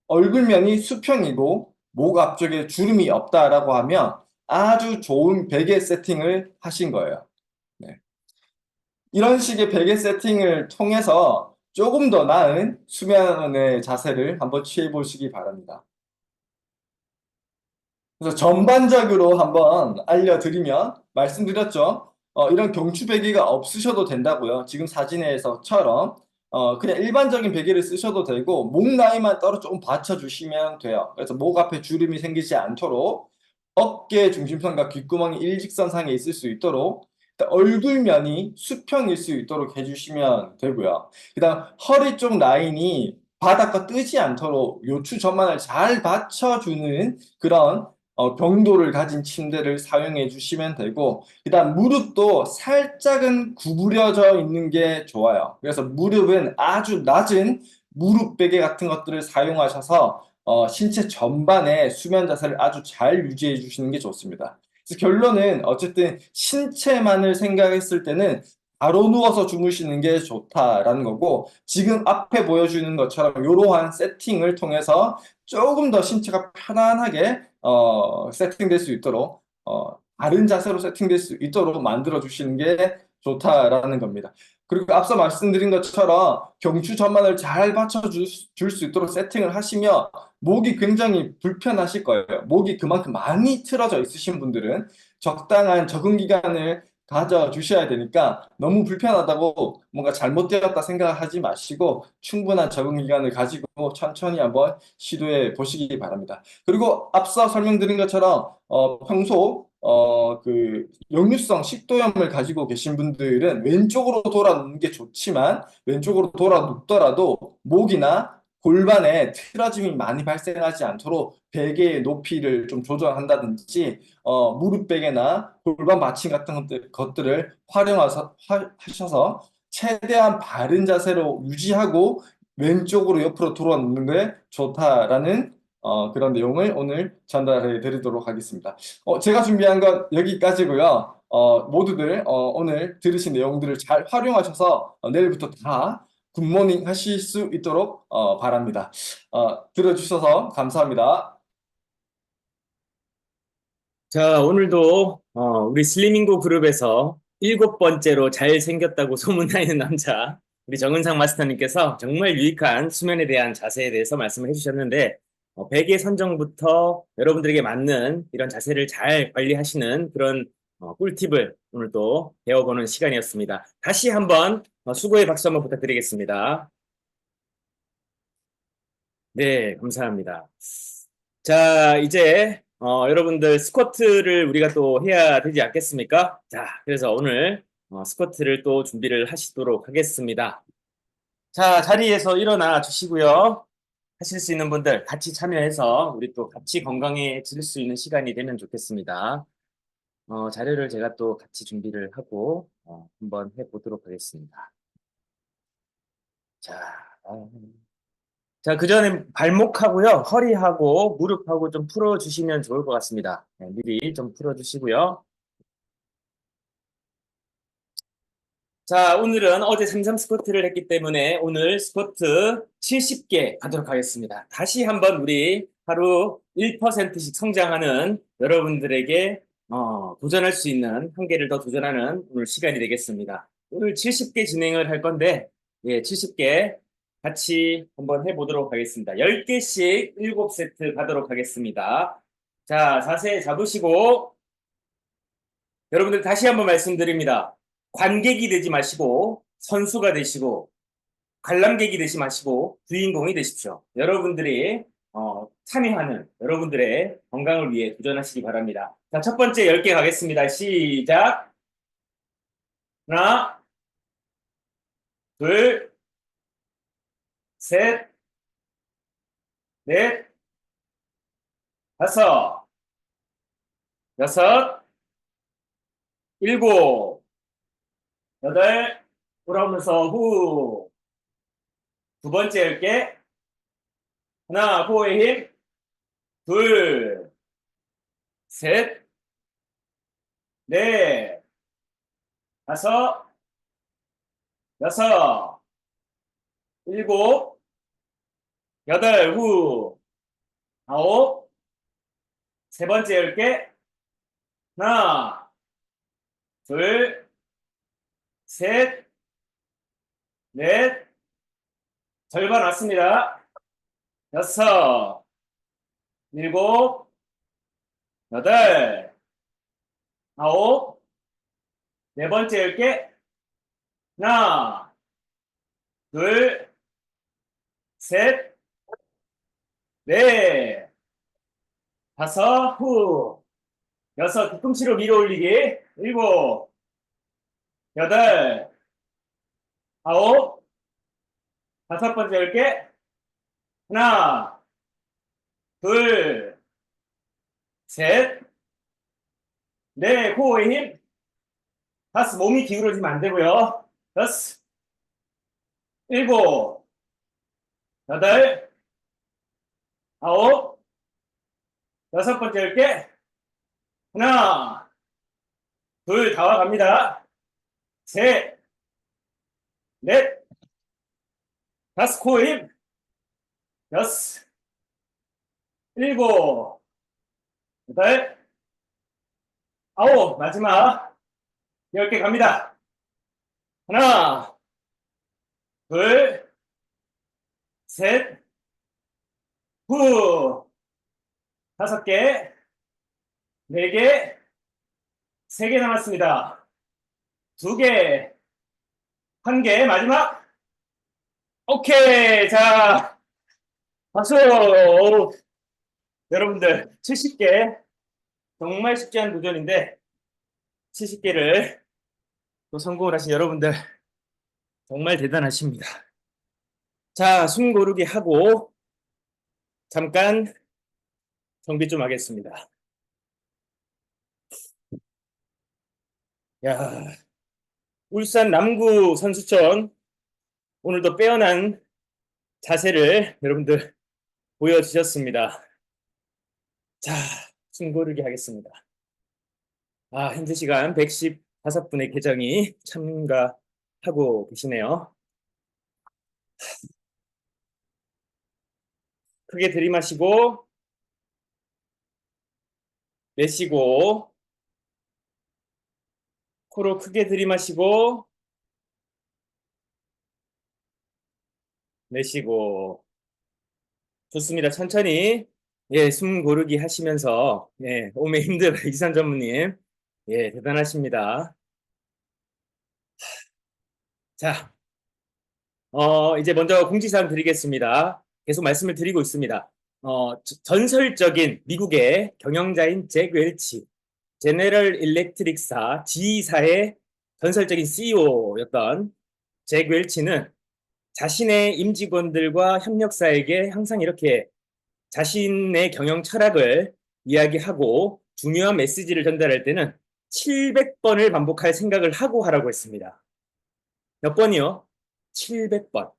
얼굴면이 수평이고 목 앞쪽에 주름이 없다라고 하면 아주 좋은 베개 세팅을 하신 거예요. 네. 이런 식의 베개 세팅을 통해서 조금 더 나은 수면의 자세를 한번 취해 보시기 바랍니다. 그래서 전반적으로 한번 알려드리면 말씀드렸죠. 이런 경추 베개가 없으셔도 된다고요. 지금 사진에서처럼 그냥 일반적인 베개를 쓰셔도 되고 목 라인만 따로 조금 받쳐주시면 돼요. 그래서 목 앞에 주름이 생기지 않도록 어깨 중심선과 귓구멍이 일직선상에 있을 수 있도록 얼굴면이 수평일 수 있도록 해주시면 되고요. 그다음 허리 쪽 라인이 바닥과 뜨지 않도록 요추 전반을 잘 받쳐주는 그런 경도를 가진 침대를 사용해 주시면 되고, 그다음 무릎도 살짝은 구부려져 있는 게 좋아요. 그래서 무릎은 아주 낮은 무릎 베개 같은 것들을 사용하셔서 신체 전반의 수면 자세를 아주 잘 유지해 주시는 게 좋습니다. 그래서 결론은 어쨌든 신체만을 생각했을 때는 바로 누워서 주무시는 게 좋다라는 거고, 지금 앞에 보여주는 것처럼 이러한 세팅을 통해서 조금 더 신체가 편안하게 세팅될 수 있도록 바른 자세로 세팅될 수 있도록 만들어 주시는 게 좋다라는 겁니다. 그리고 앞서 말씀드린 것처럼 경추 전반을 잘 받쳐줄 수 있도록 세팅을 하시면 목이 굉장히 불편하실 거예요. 목이 그만큼 많이 틀어져 있으신 분들은 적당한 적응 기간을 가져주셔야 되니까 너무 불편하다고 뭔가 잘못되었다 생각하지 마시고 충분한 적응 기간을 가지고 천천히 한번 시도해 보시기 바랍니다. 그리고 앞서 설명드린 것처럼 평소 그 역류성 식도염을 가지고 계신 분들은 왼쪽으로 돌아 눕는 게 좋지만 왼쪽으로 돌아 눕더라도 목이나 골반에 틀어짐이 많이 발생하지 않도록 베개의 높이를 좀 조절한다든지 무릎 베개나 골반 받침 같은 것들을 하셔서 최대한 바른 자세로 유지하고 왼쪽으로 옆으로 돌아 눕는 게 좋다라는 그런 내용을 오늘 전달해 드리도록 하겠습니다. 제가 준비한 건 여기까지고요. 모두들 오늘 들으신 내용들을 잘 활용하셔서 내일부터 다 굿모닝 하실 수 있도록 바랍니다. 들어주셔서 감사합니다. 자, 오늘도 우리 슬리밍고 그룹에서 7번째로 잘생겼다고 소문나 있는 남자 우리 정은상 마스터님께서 정말 유익한 수면에 대한 자세에 대해서 말씀을 해주셨는데 베개 선정부터 여러분들에게 맞는 이런 자세를 잘 관리하시는 그런 꿀팁을 오늘 또 배워보는 시간이었습니다. 다시 한번 수고의 박수 한번 부탁드리겠습니다. 네, 감사합니다. 자, 이제 여러분들 스쿼트를 우리가 또 해야 되지 않겠습니까? 자, 그래서 오늘 스쿼트를 또 준비를 하시도록 하겠습니다. 자, 자리에서 일어나 주시고요. 하실 수 있는 분들 같이 참여해서 우리 또 같이 건강해질 수 있는 시간이 되면 좋겠습니다. 자료를 제가 또 같이 준비를 하고 한번 해보도록 하겠습니다. 자, 자, 그 전에 발목하고요, 허리하고 무릎하고 좀 풀어주시면 좋을 것 같습니다. 네, 미리 좀 풀어주시고요. 자, 오늘은 어제 삼삼 스쿼트를 했기 때문에 오늘 스쿼트 70개 하도록 하겠습니다. 다시 한번 우리 하루 1%씩 성장하는 여러분들에게 도전할 수 있는 한계를 더 도전하는 오늘 시간이 되겠습니다. 오늘 70개 진행을 할 건데, 예, 70개 같이 한번 해보도록 하겠습니다. 10개씩 7세트 가도록 하겠습니다. 자, 자세 잡으시고, 여러분들 다시 한번 말씀드립니다. 관객이 되지 마시고, 선수가 되시고, 관람객이 되지 마시고, 주인공이 되십시오. 여러분들이 참여하는 여러분들의 건강을 위해 도전하시기 바랍니다. 자, 첫 번째 10개 가겠습니다. 시작! 하나, 둘, 셋, 넷, 다섯, 여섯, 일곱, 여덟, 돌아오면서 후. 두 번째 10개. 하나, 호의 힘. 둘, 셋, 넷, 다섯, 여섯, 일곱, 여덟, 후. 아홉, 세 번째 10개. 하나, 둘, 셋, 넷, 절반 왔습니다. 여섯, 일곱, 여덟, 아홉, 네 번째 10개. 하나, 둘, 셋, 넷, 다섯, 후. 여섯, 뒤꿈치로 밀어 올리기. 일곱, 여덟, 아홉, 다섯 번째 10개. 하나, 둘, 셋, 넷, 호흡의 힘. 다섯, 몸이 기울어지면 안 되고요. 여섯, 일곱, 여덟, 아홉, 여섯 번째 10개. 하나, 둘, 다 와갑니다. 셋, 넷, 다섯, 코어 힘. 여섯, 일곱, 여덟, 아홉, 마지막 10개 갑니다. 하나, 둘, 셋, 후, 다섯 개, 네 개, 세 개 남았습니다. 두 개, 한 개, 마지막. 오케이. 자, 박수. 여러분들, 70개. 정말 쉽지 않은 도전인데, 70개를 또 성공을 하신 여러분들, 정말 대단하십니다. 자, 숨 고르기 하고, 잠깐 정비 좀 하겠습니다. 야, 울산 남구 선수촌, 오늘도 빼어난 자세를 여러분들 보여주셨습니다. 자, 숨 고르기 하겠습니다. 현재 시간 115분의 계정이 참가하고 계시네요. 크게 들이마시고, 내쉬고, 코로 크게 들이마시고, 내쉬고. 좋습니다. 천천히, 숨 고르기 하시면서, 몸에 힘들어요. 이산 전무님. 대단하십니다. 자, 이제 먼저 공지사항 드리겠습니다. 계속 말씀을 드리고 있습니다. 전설적인 미국의 경영자인 잭 웰치, 제네럴 일렉트릭사 G사의 전설적인 CEO였던 잭 웰치는 자신의 임직원들과 협력사에게 항상 이렇게 자신의 경영 철학을 이야기하고 중요한 메시지를 전달할 때는 700번을 반복할 생각을 하고 하라고 했습니다. 몇 번이요? 700번.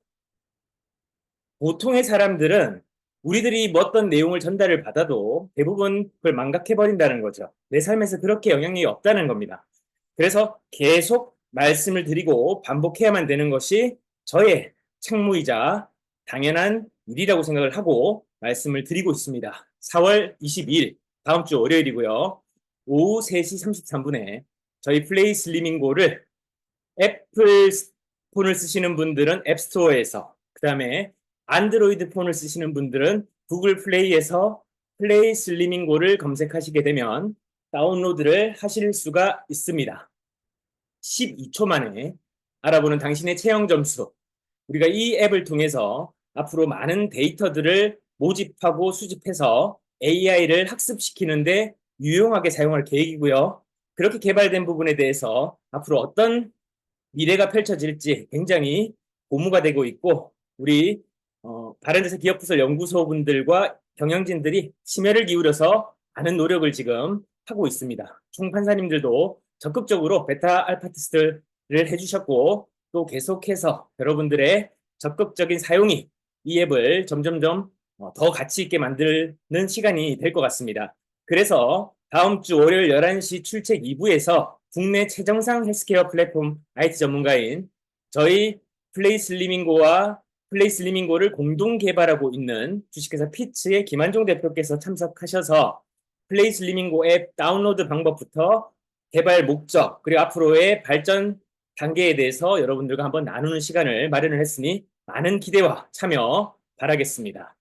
보통의 사람들은 우리들이 뭐 어떤 내용을 전달을 받아도 대부분 그걸 망각해버린다는 거죠. 내 삶에서 그렇게 영향력이 없다는 겁니다. 그래서 계속 말씀을 드리고 반복해야만 되는 것이 저의 책무이자 당연한 일이라고 생각을 하고 말씀을 드리고 있습니다. 4월 22일, 다음 주 월요일이고요. 오후 3시 33분에 저희 플레이 슬리밍고를 애플 폰을 쓰시는 분들은 앱스토어에서, 그 다음에 안드로이드 폰을 쓰시는 분들은 구글 플레이에서 플레이 슬리밍고를 검색하시게 되면 다운로드를 하실 수가 있습니다. 12초 만에 알아보는 당신의 체형 점수. 우리가 이 앱을 통해서 앞으로 많은 데이터들을 모집하고 수집해서 AI를 학습시키는데 유용하게 사용할 계획이고요. 그렇게 개발된 부분에 대해서 앞으로 어떤 미래가 펼쳐질지 굉장히 고무가 되고 있고, 우리 바른자세 기업부설 연구소 분들과 경영진들이 심혈을 기울여서 많은 노력을 지금 하고 있습니다. 총판사님들도 적극적으로 베타 알파 테스트를 해주셨고, 또 계속해서 여러분들의 적극적인 사용이 이 앱을 점점점 더 가치 있게 만드는 시간이 될 것 같습니다. 그래서 다음 주 월요일 11시 출첵 2부에서 국내 최정상 헬스케어 플랫폼 IT 전문가인 저희 플레이슬리밍고와 플레이슬리밍고를 공동 개발하고 있는 주식회사 피츠의 김한종 대표께서 참석하셔서 플레이슬리밍고 앱 다운로드 방법부터 개발 목적, 그리고 앞으로의 발전 단계에 대해서 여러분들과 한번 나누는 시간을 마련을 했으니 많은 기대와 참여 바라겠습니다.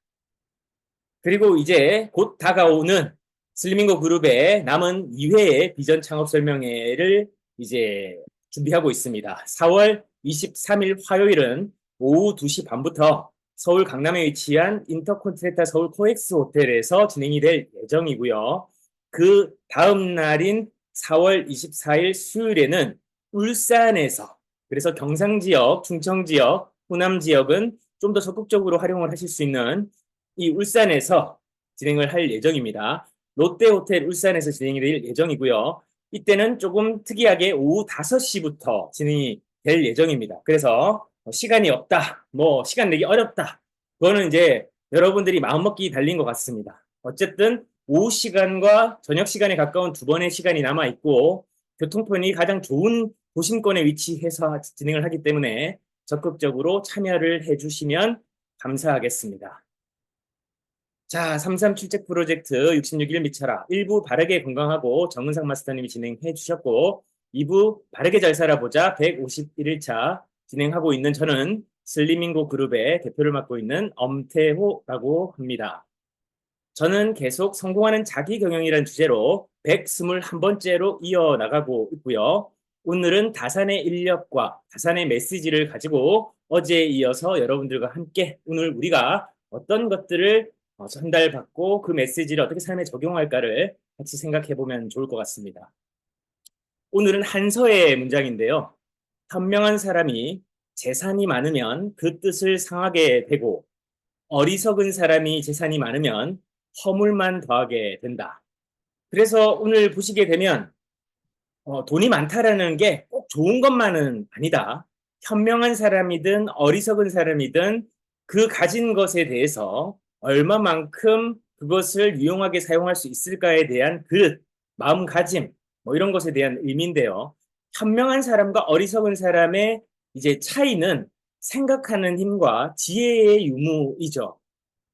그리고 이제 곧 다가오는 슬리밍고 그룹의 남은 2회의 비전 창업 설명회를 이제 준비하고 있습니다. 4월 23일 화요일은 오후 2시 반부터 서울 강남에 위치한 인터컨티넨탈 서울 코엑스 호텔에서 진행이 될 예정이고요. 그 다음 날인 4월 24일 수요일에는 울산에서, 그래서 경상 지역, 충청 지역, 호남 지역은 좀 더 적극적으로 활용을 하실 수 있는 이 울산에서 진행을 할 예정입니다. 롯데호텔 울산에서 진행이 될 예정이고요. 이때는 조금 특이하게 오후 5시부터 진행이 될 예정입니다. 그래서 시간이 없다, 시간 내기 어렵다, 그거는 이제 여러분들이 마음먹기 달린 것 같습니다. 어쨌든 오후 시간과 저녁 시간에 가까운 두 번의 시간이 남아있고, 교통편이 가장 좋은 도심권에 위치해서 진행을 하기 때문에 적극적으로 참여를 해주시면 감사하겠습니다. 자, 33 출첵 프로젝트 66일 미쳐라. 1부 바르게 건강하고 정은상 마스터님이 진행해 주셨고, 2부 바르게 잘 살아보자 151일차 진행하고 있는 저는 슬리밍고 그룹의 대표를 맡고 있는 엄태호라고 합니다. 저는 계속 성공하는 자기경영이라는 주제로 121번째로 이어나가고 있고요. 오늘은 다산의 인력과 다산의 메시지를 가지고 어제에 이어서 여러분들과 함께 오늘 우리가 어떤 것들을 전달받고 그 메시지를 어떻게 삶에 적용할까를 같이 생각해 보면 좋을 것 같습니다. 오늘은 한서의 문장인데요. 현명한 사람이 재산이 많으면 그 뜻을 상하게 되고, 어리석은 사람이 재산이 많으면 허물만 더하게 된다. 그래서 오늘 보시게 되면 돈이 많다라는 게 꼭 좋은 것만은 아니다. 현명한 사람이든 어리석은 사람이든 그 가진 것에 대해서 얼마만큼 그것을 유용하게 사용할 수 있을까에 대한 그 마음가짐, 이런 것에 대한 의미인데요. 현명한 사람과 어리석은 사람의 이제 차이는 생각하는 힘과 지혜의 유무이죠.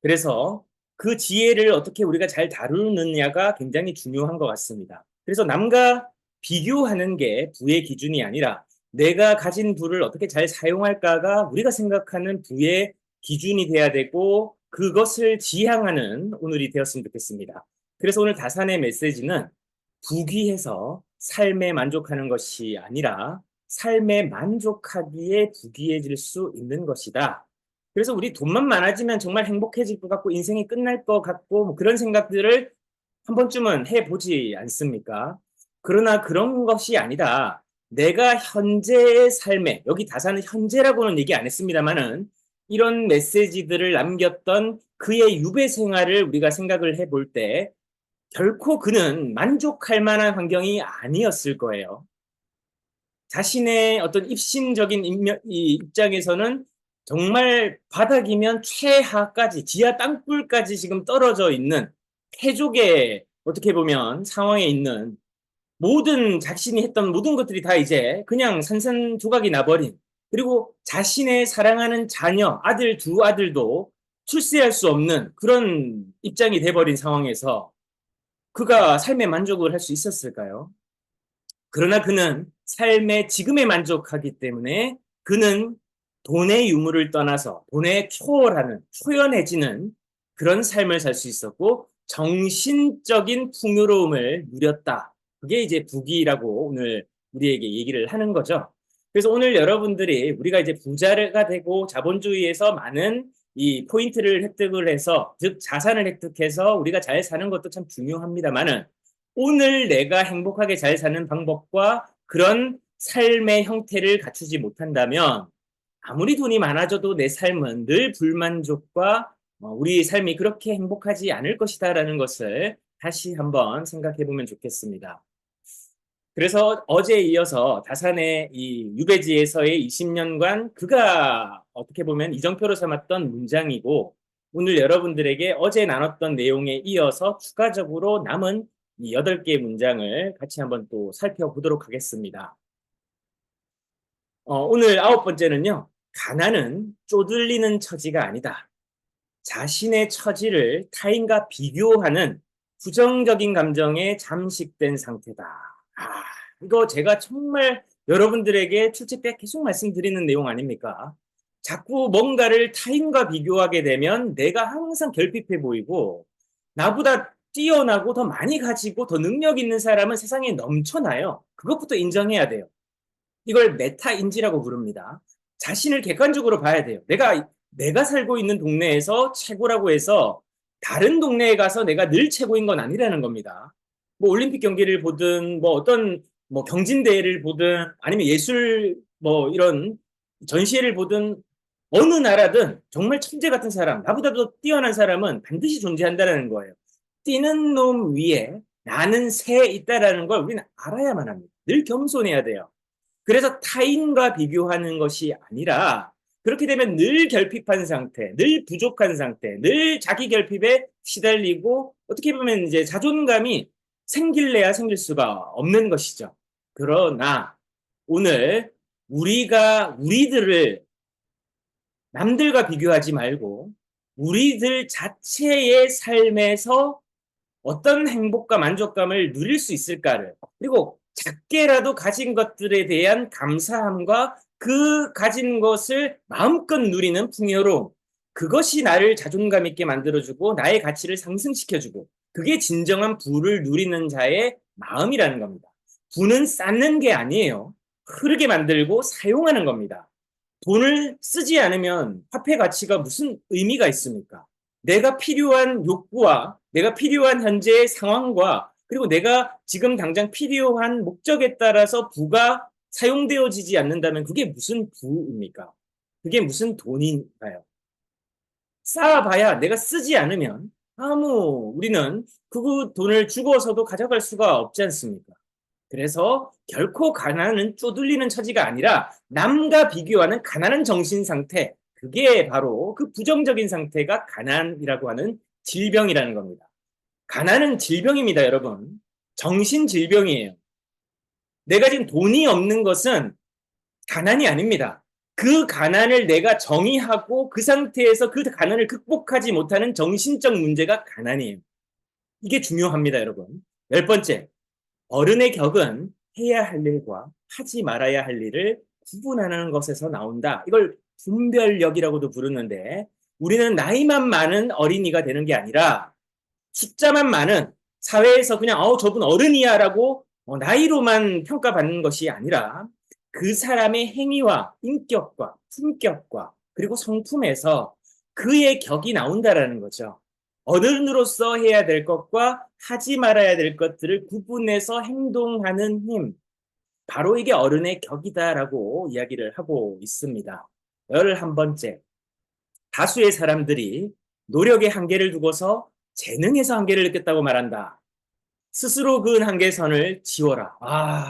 그래서 그 지혜를 어떻게 우리가 잘 다루느냐가 굉장히 중요한 것 같습니다. 그래서 남과 비교하는 게 부의 기준이 아니라 내가 가진 부를 어떻게 잘 사용할까가 우리가 생각하는 부의 기준이 돼야 되고, 그것을 지향하는 오늘이 되었으면 좋겠습니다. 그래서 오늘 다산의 메시지는 부귀해서 삶에 만족하는 것이 아니라 삶에 만족하기에 부귀해질 수 있는 것이다. 그래서 우리 돈만 많아지면 정말 행복해질 것 같고 인생이 끝날 것 같고 그런 생각들을 한 번쯤은 해보지 않습니까? 그러나 그런 것이 아니다. 내가 현재의 삶에, 여기 다사는 현재라고는 얘기 안 했습니다만은 이런 메시지들을 남겼던 그의 유배 생활을 우리가 생각을 해볼 때 결코 그는 만족할 만한 환경이 아니었을 거예요. 자신의 어떤 입신적인 입장에서는 정말 바닥이면 최하까지, 지하 땅굴까지 지금 떨어져 있는 태족의 어떻게 보면 상황에 있는, 모든 자신이 했던 모든 것들이 다 이제 그냥 산산조각이 나버린, 그리고 자신의 사랑하는 자녀, 두 아들도 출세할 수 없는 그런 입장이 돼버린 상황에서 그가 삶에 만족을 할 수 있었을까요? 그러나 그는 삶의 지금에 만족하기 때문에 그는 돈의 유무를 떠나서 돈에 초월하는, 초연해지는 그런 삶을 살 수 있었고, 정신적인 풍요로움을 누렸다. 그게 이제 부귀라고 오늘 우리에게 얘기를 하는 거죠. 그래서 오늘 여러분들이 우리가 이제 부자가 되고 자본주의에서 많은 이 포인트를 획득을 해서, 즉 자산을 획득해서 우리가 잘 사는 것도 참 중요합니다만은, 오늘 내가 행복하게 잘 사는 방법과 그런 삶의 형태를 갖추지 못한다면 아무리 돈이 많아져도 내 삶은 늘 불만족과 우리 삶이 그렇게 행복하지 않을 것이다라는 것을 다시 한번 생각해 보면 좋겠습니다. 그래서 어제에 이어서 다산의 이 유배지에서의 20년간 그가 어떻게 보면 이정표로 삼았던 문장이고, 오늘 여러분들에게 어제 나눴던 내용에 이어서 추가적으로 남은 이 8개의 문장을 같이 한번 또 살펴보도록 하겠습니다. 오늘 9번째는요. 가난은 쪼들리는 처지가 아니다. 자신의 처지를 타인과 비교하는 부정적인 감정에 잠식된 상태다. 이거 제가 정말 여러분들에게 출제 때 계속 말씀드리는 내용 아닙니까? 자꾸 뭔가를 타인과 비교하게 되면 내가 항상 결핍해 보이고, 나보다 뛰어나고 더 많이 가지고 더 능력 있는 사람은 세상에 넘쳐나요. 그것부터 인정해야 돼요. 이걸 메타인지라고 부릅니다. 자신을 객관적으로 봐야 돼요. 내가 살고 있는 동네에서 최고라고 해서 다른 동네에 가서 내가 늘 최고인 건 아니라는 겁니다. 뭐 올림픽 경기를 보든 뭐 어떤 뭐 경진대회를 보든 아니면 예술 뭐 이런 전시회를 보든 어느 나라든 정말 천재 같은 사람, 나보다도 뛰어난 사람은 반드시 존재한다는 거예요. 뛰는 놈 위에 나는 새 있다라는 걸 우리는 알아야만 합니다. 늘 겸손해야 돼요. 그래서 타인과 비교하는 것이 아니라, 그렇게 되면 늘 결핍한 상태, 늘 부족한 상태, 늘 자기 결핍에 시달리고 어떻게 보면 이제 자존감이 생길래야 생길 수가 없는 것이죠. 그러나 오늘 우리들을 남들과 비교하지 말고 우리들 자체의 삶에서 어떤 행복과 만족감을 누릴 수 있을까를, 그리고 작게라도 가진 것들에 대한 감사함과 그 가진 것을 마음껏 누리는 풍요로움, 그것이 나를 자존감 있게 만들어주고 나의 가치를 상승시켜주고, 그게 진정한 부를 누리는 자의 마음이라는 겁니다. 부는 쌓는 게 아니에요. 흐르게 만들고 사용하는 겁니다. 돈을 쓰지 않으면 화폐 가치가 무슨 의미가 있습니까? 내가 필요한 욕구와 내가 필요한 현재의 상황과 그리고 내가 지금 당장 필요한 목적에 따라서 부가 사용되어지지 않는다면 그게 무슨 부입니까? 그게 무슨 돈인가요? 쌓아봐야 내가 쓰지 않으면 우리는 그 돈을 주고서도 가져갈 수가 없지 않습니까? 그래서 결코 가난은 쪼들리는 처지가 아니라 남과 비교하는 가난한 정신 상태, 그게 바로 그 부정적인 상태가 가난이라고 하는 질병이라는 겁니다. 가난은 질병입니다, 여러분. 정신 질병이에요. 내가 지금 돈이 없는 것은 가난이 아닙니다. 그 가난을 내가 정의하고 그 상태에서 그 가난을 극복하지 못하는 정신적 문제가 가난이에요. 이게 중요합니다, 여러분. 10번째, 어른의 격은 해야 할 일과 하지 말아야 할 일을 구분하는 것에서 나온다. 이걸 분별력이라고도 부르는데, 우리는 나이만 많은 어린이가 되는 게 아니라 숫자만 많은 사회에서 그냥 저분 어른이야 라고 나이로만 평가받는 것이 아니라 그 사람의 행위와 인격과 품격과 그리고 성품에서 그의 격이 나온다라는 거죠. 어른으로서 해야 될 것과 하지 말아야 될 것들을 구분해서 행동하는 힘, 바로 이게 어른의 격이다라고 이야기를 하고 있습니다. 11번째, 다수의 사람들이 노력의 한계를 두고서 재능에서 한계를 느꼈다고 말한다. 스스로 그은 한계선을 지워라.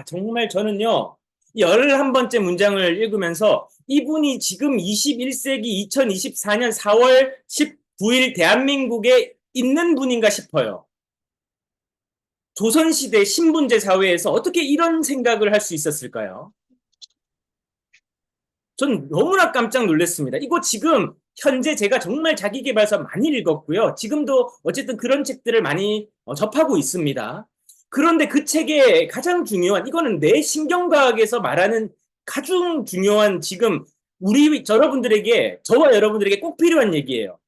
정말 저는요, 11번째 문장을 읽으면서 이분이 지금 21세기 2024년 4월 19일 대한민국에 있는 분인가 싶어요. 조선시대 신분제 사회에서 어떻게 이런 생각을 할 수 있었을까요? 전 너무나 깜짝 놀랐습니다. 이거 지금 현재 제가 정말 자기계발서 많이 읽었고요. 지금도 어쨌든 그런 책들을 많이 접하고 있습니다. 그런데 그 책의 가장 중요한, 이거는 내 신경과학에서 말하는 가장 중요한, 지금 저와 여러분들에게 꼭 필요한 얘기예요.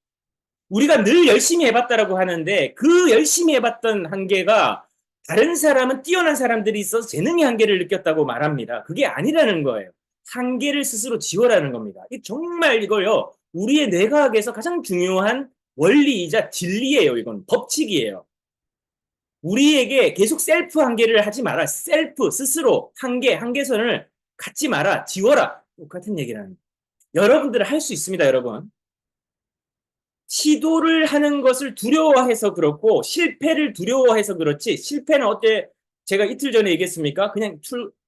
우리가 늘 열심히 해봤다라고 하는데 그 열심히 해봤던 한계가 다른 사람은 뛰어난 사람들이 있어서 재능의 한계를 느꼈다고 말합니다. 그게 아니라는 거예요. 한계를 스스로 지워라는 겁니다. 정말 이거요. 우리의 뇌과학에서 가장 중요한 원리이자 진리예요. 이건 법칙이에요. 우리에게 계속 셀프 한계를 하지 마라. 셀프, 스스로 한계선을 갖지 마라. 지워라. 똑같은 얘기라는. 여러분들은 할 수 있습니다, 여러분. 시도를 하는 것을 두려워해서 그렇고 실패를 두려워해서 그렇지 실패는 어때? 제가 이틀 전에 얘기했습니까? 그냥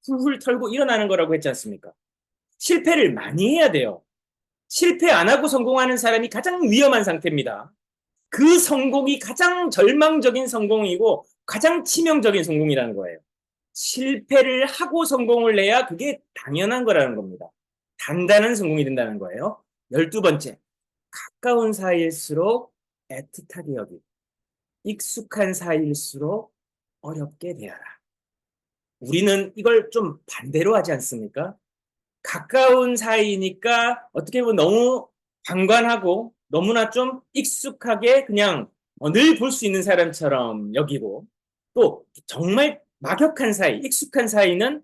훌훌 털고 일어나는 거라고 했지 않습니까? 실패를 많이 해야 돼요. 실패 안 하고 성공하는 사람이 가장 위험한 상태입니다. 그 성공이 가장 절망적인 성공이고 가장 치명적인 성공이라는 거예요. 실패를 하고 성공을 해야 그게 당연한 거라는 겁니다. 단단한 성공이 된다는 거예요. 12번째, 가까운 사이일수록 애틋하게 여기고 익숙한 사이일수록 어렵게 대하라. 우리는 이걸 좀 반대로 하지 않습니까? 가까운 사이니까 어떻게 보면 너무 방관하고 너무나 좀 익숙하게 그냥 늘 볼 수 있는 사람처럼 여기고 또 정말 막역한 사이, 익숙한 사이는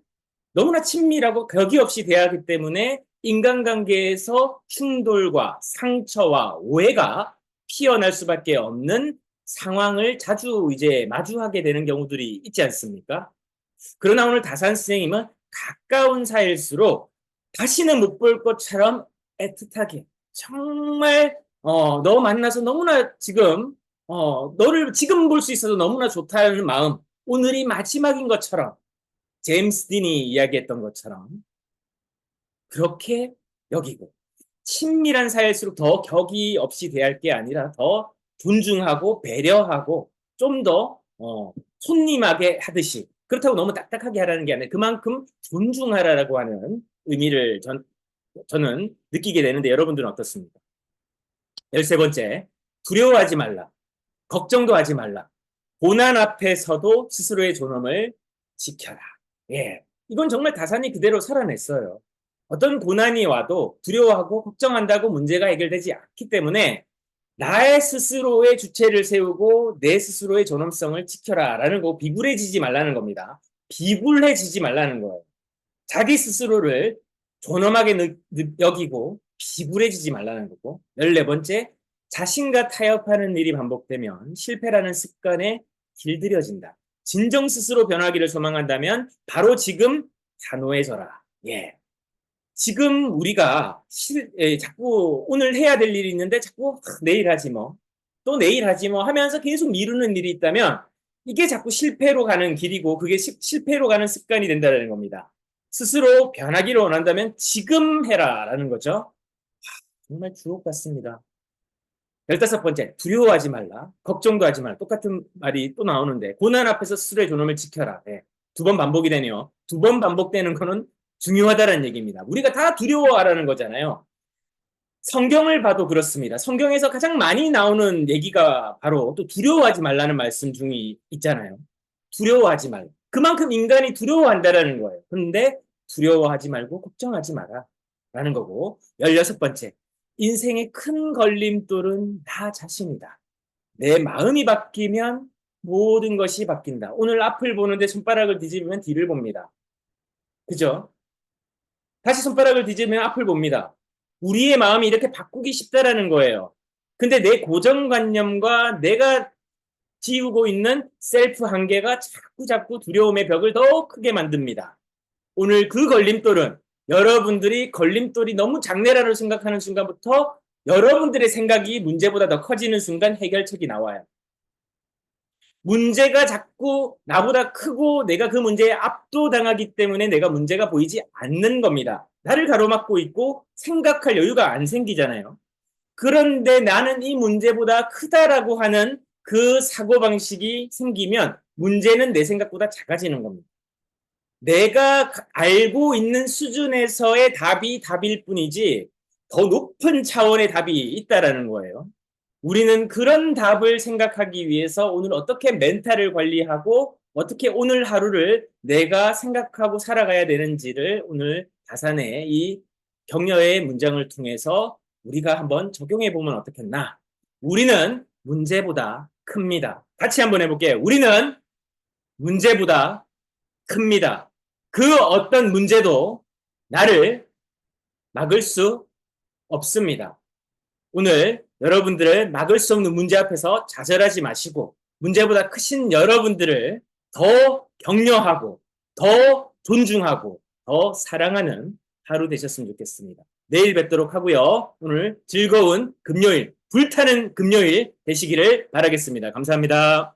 너무나 친밀하고 격이 없이 대하기 때문에 인간관계에서 충돌과 상처와 오해가 피어날 수밖에 없는 상황을 자주 이제 마주하게 되는 경우들이 있지 않습니까? 그러나 오늘 다산 선생님은 가까운 사이일수록 다시는 못 볼 것처럼 애틋하게 정말 너 만나서 너무나 지금 너를 지금 볼 수 있어서 너무나 좋다는 마음 오늘이 마지막인 것처럼 제임스 딘이 이야기했던 것처럼 그렇게 여기고 친밀한 사이일수록 더 격이 없이 대할 게 아니라 더 존중하고 배려하고 좀 더 손님하게 하듯이 그렇다고 너무 딱딱하게 하라는 게 아니라 그만큼 존중하라라고 하는 의미를 저는 느끼게 되는데 여러분들은 어떻습니까? 13번째, 두려워하지 말라. 걱정도 하지 말라. 고난 앞에서도 스스로의 존엄을 지켜라. 예, 이건 정말 다산이 그대로 살아냈어요. 어떤 고난이 와도 두려워하고 걱정한다고 문제가 해결되지 않기 때문에 나의 스스로의 주체를 세우고 내 스스로의 존엄성을 지켜라 라는 거 비굴해지지 말라는 겁니다. 비굴해지지 말라는 거예요. 자기 스스로를 존엄하게 여기고 비굴해지지 말라는 거고 14번째, 자신과 타협하는 일이 반복되면 실패라는 습관에 길들여진다. 진정 스스로 변하기를 소망한다면 바로 지금 단호해져라. 예. 지금 우리가 자꾸 오늘 해야 될 일이 있는데 자꾸 내일 하지 뭐, 또 내일 하지 뭐 하면서 계속 미루는 일이 있다면 이게 자꾸 실패로 가는 길이고 그게 실패로 가는 습관이 된다는 겁니다. 스스로 변하기를 원한다면 지금 해라라는 거죠. 정말 주옥 같습니다. 15번째, 두려워하지 말라. 걱정도 하지 말라. 똑같은 말이 또 나오는데 고난 앞에서 스스로의 존엄을 지켜라. 네. 2번 반복이 되네요. 2번 반복되는 거는 중요하다는 얘기입니다. 우리가 다 두려워하라는 거잖아요. 성경을 봐도 그렇습니다. 성경에서 가장 많이 나오는 얘기가 바로 또 두려워하지 말라는 말씀 중에 있잖아요. 두려워하지 말라. 그만큼 인간이 두려워한다라는 거예요. 그런데 두려워하지 말고 걱정하지 마라 라는 거고 16번째, 인생의 큰 걸림돌은 나 자신이다. 내 마음이 바뀌면 모든 것이 바뀐다. 오늘 앞을 보는데 손가락을 뒤집으면 뒤를 봅니다. 그죠? 다시 손가락을 뒤집으면 앞을 봅니다. 우리의 마음이 이렇게 바꾸기 쉽다라는 거예요. 근데 내 고정관념과 내가 지우고 있는 셀프 한계가 자꾸 두려움의 벽을 더 크게 만듭니다. 오늘 그 걸림돌은 여러분들이 걸림돌이 너무 장래라고 생각하는 순간부터 여러분들의 생각이 문제보다 더 커지는 순간 해결책이 나와요. 문제가 자꾸 나보다 크고 내가 그 문제에 압도당하기 때문에 내가 문제가 보이지 않는 겁니다. 나를 가로막고 있고 생각할 여유가 안 생기잖아요. 그런데 나는 이 문제보다 크다라고 하는 그 사고방식이 생기면 문제는 내 생각보다 작아지는 겁니다. 내가 알고 있는 수준에서의 답이 답일 뿐이지 더 높은 차원의 답이 있다라는 거예요. 우리는 그런 답을 생각하기 위해서 오늘 어떻게 멘탈을 관리하고 어떻게 오늘 하루를 내가 생각하고 살아가야 되는지를 오늘 다산의 이 격려의 문장을 통해서 우리가 한번 적용해 보면 어떻겠나. 우리는 문제보다 큽니다. 같이 한번 해볼게요. 우리는 문제보다 큽니다. 그 어떤 문제도 나를 막을 수 없습니다. 오늘 여러분들을 막을 수 없는 문제 앞에서 좌절하지 마시고 문제보다 크신 여러분들을 더 격려하고 더 존중하고 더 사랑하는 하루 되셨으면 좋겠습니다. 내일 뵙도록 하고요. 오늘 즐거운 금요일, 불타는 금요일 되시기를 바라겠습니다. 감사합니다.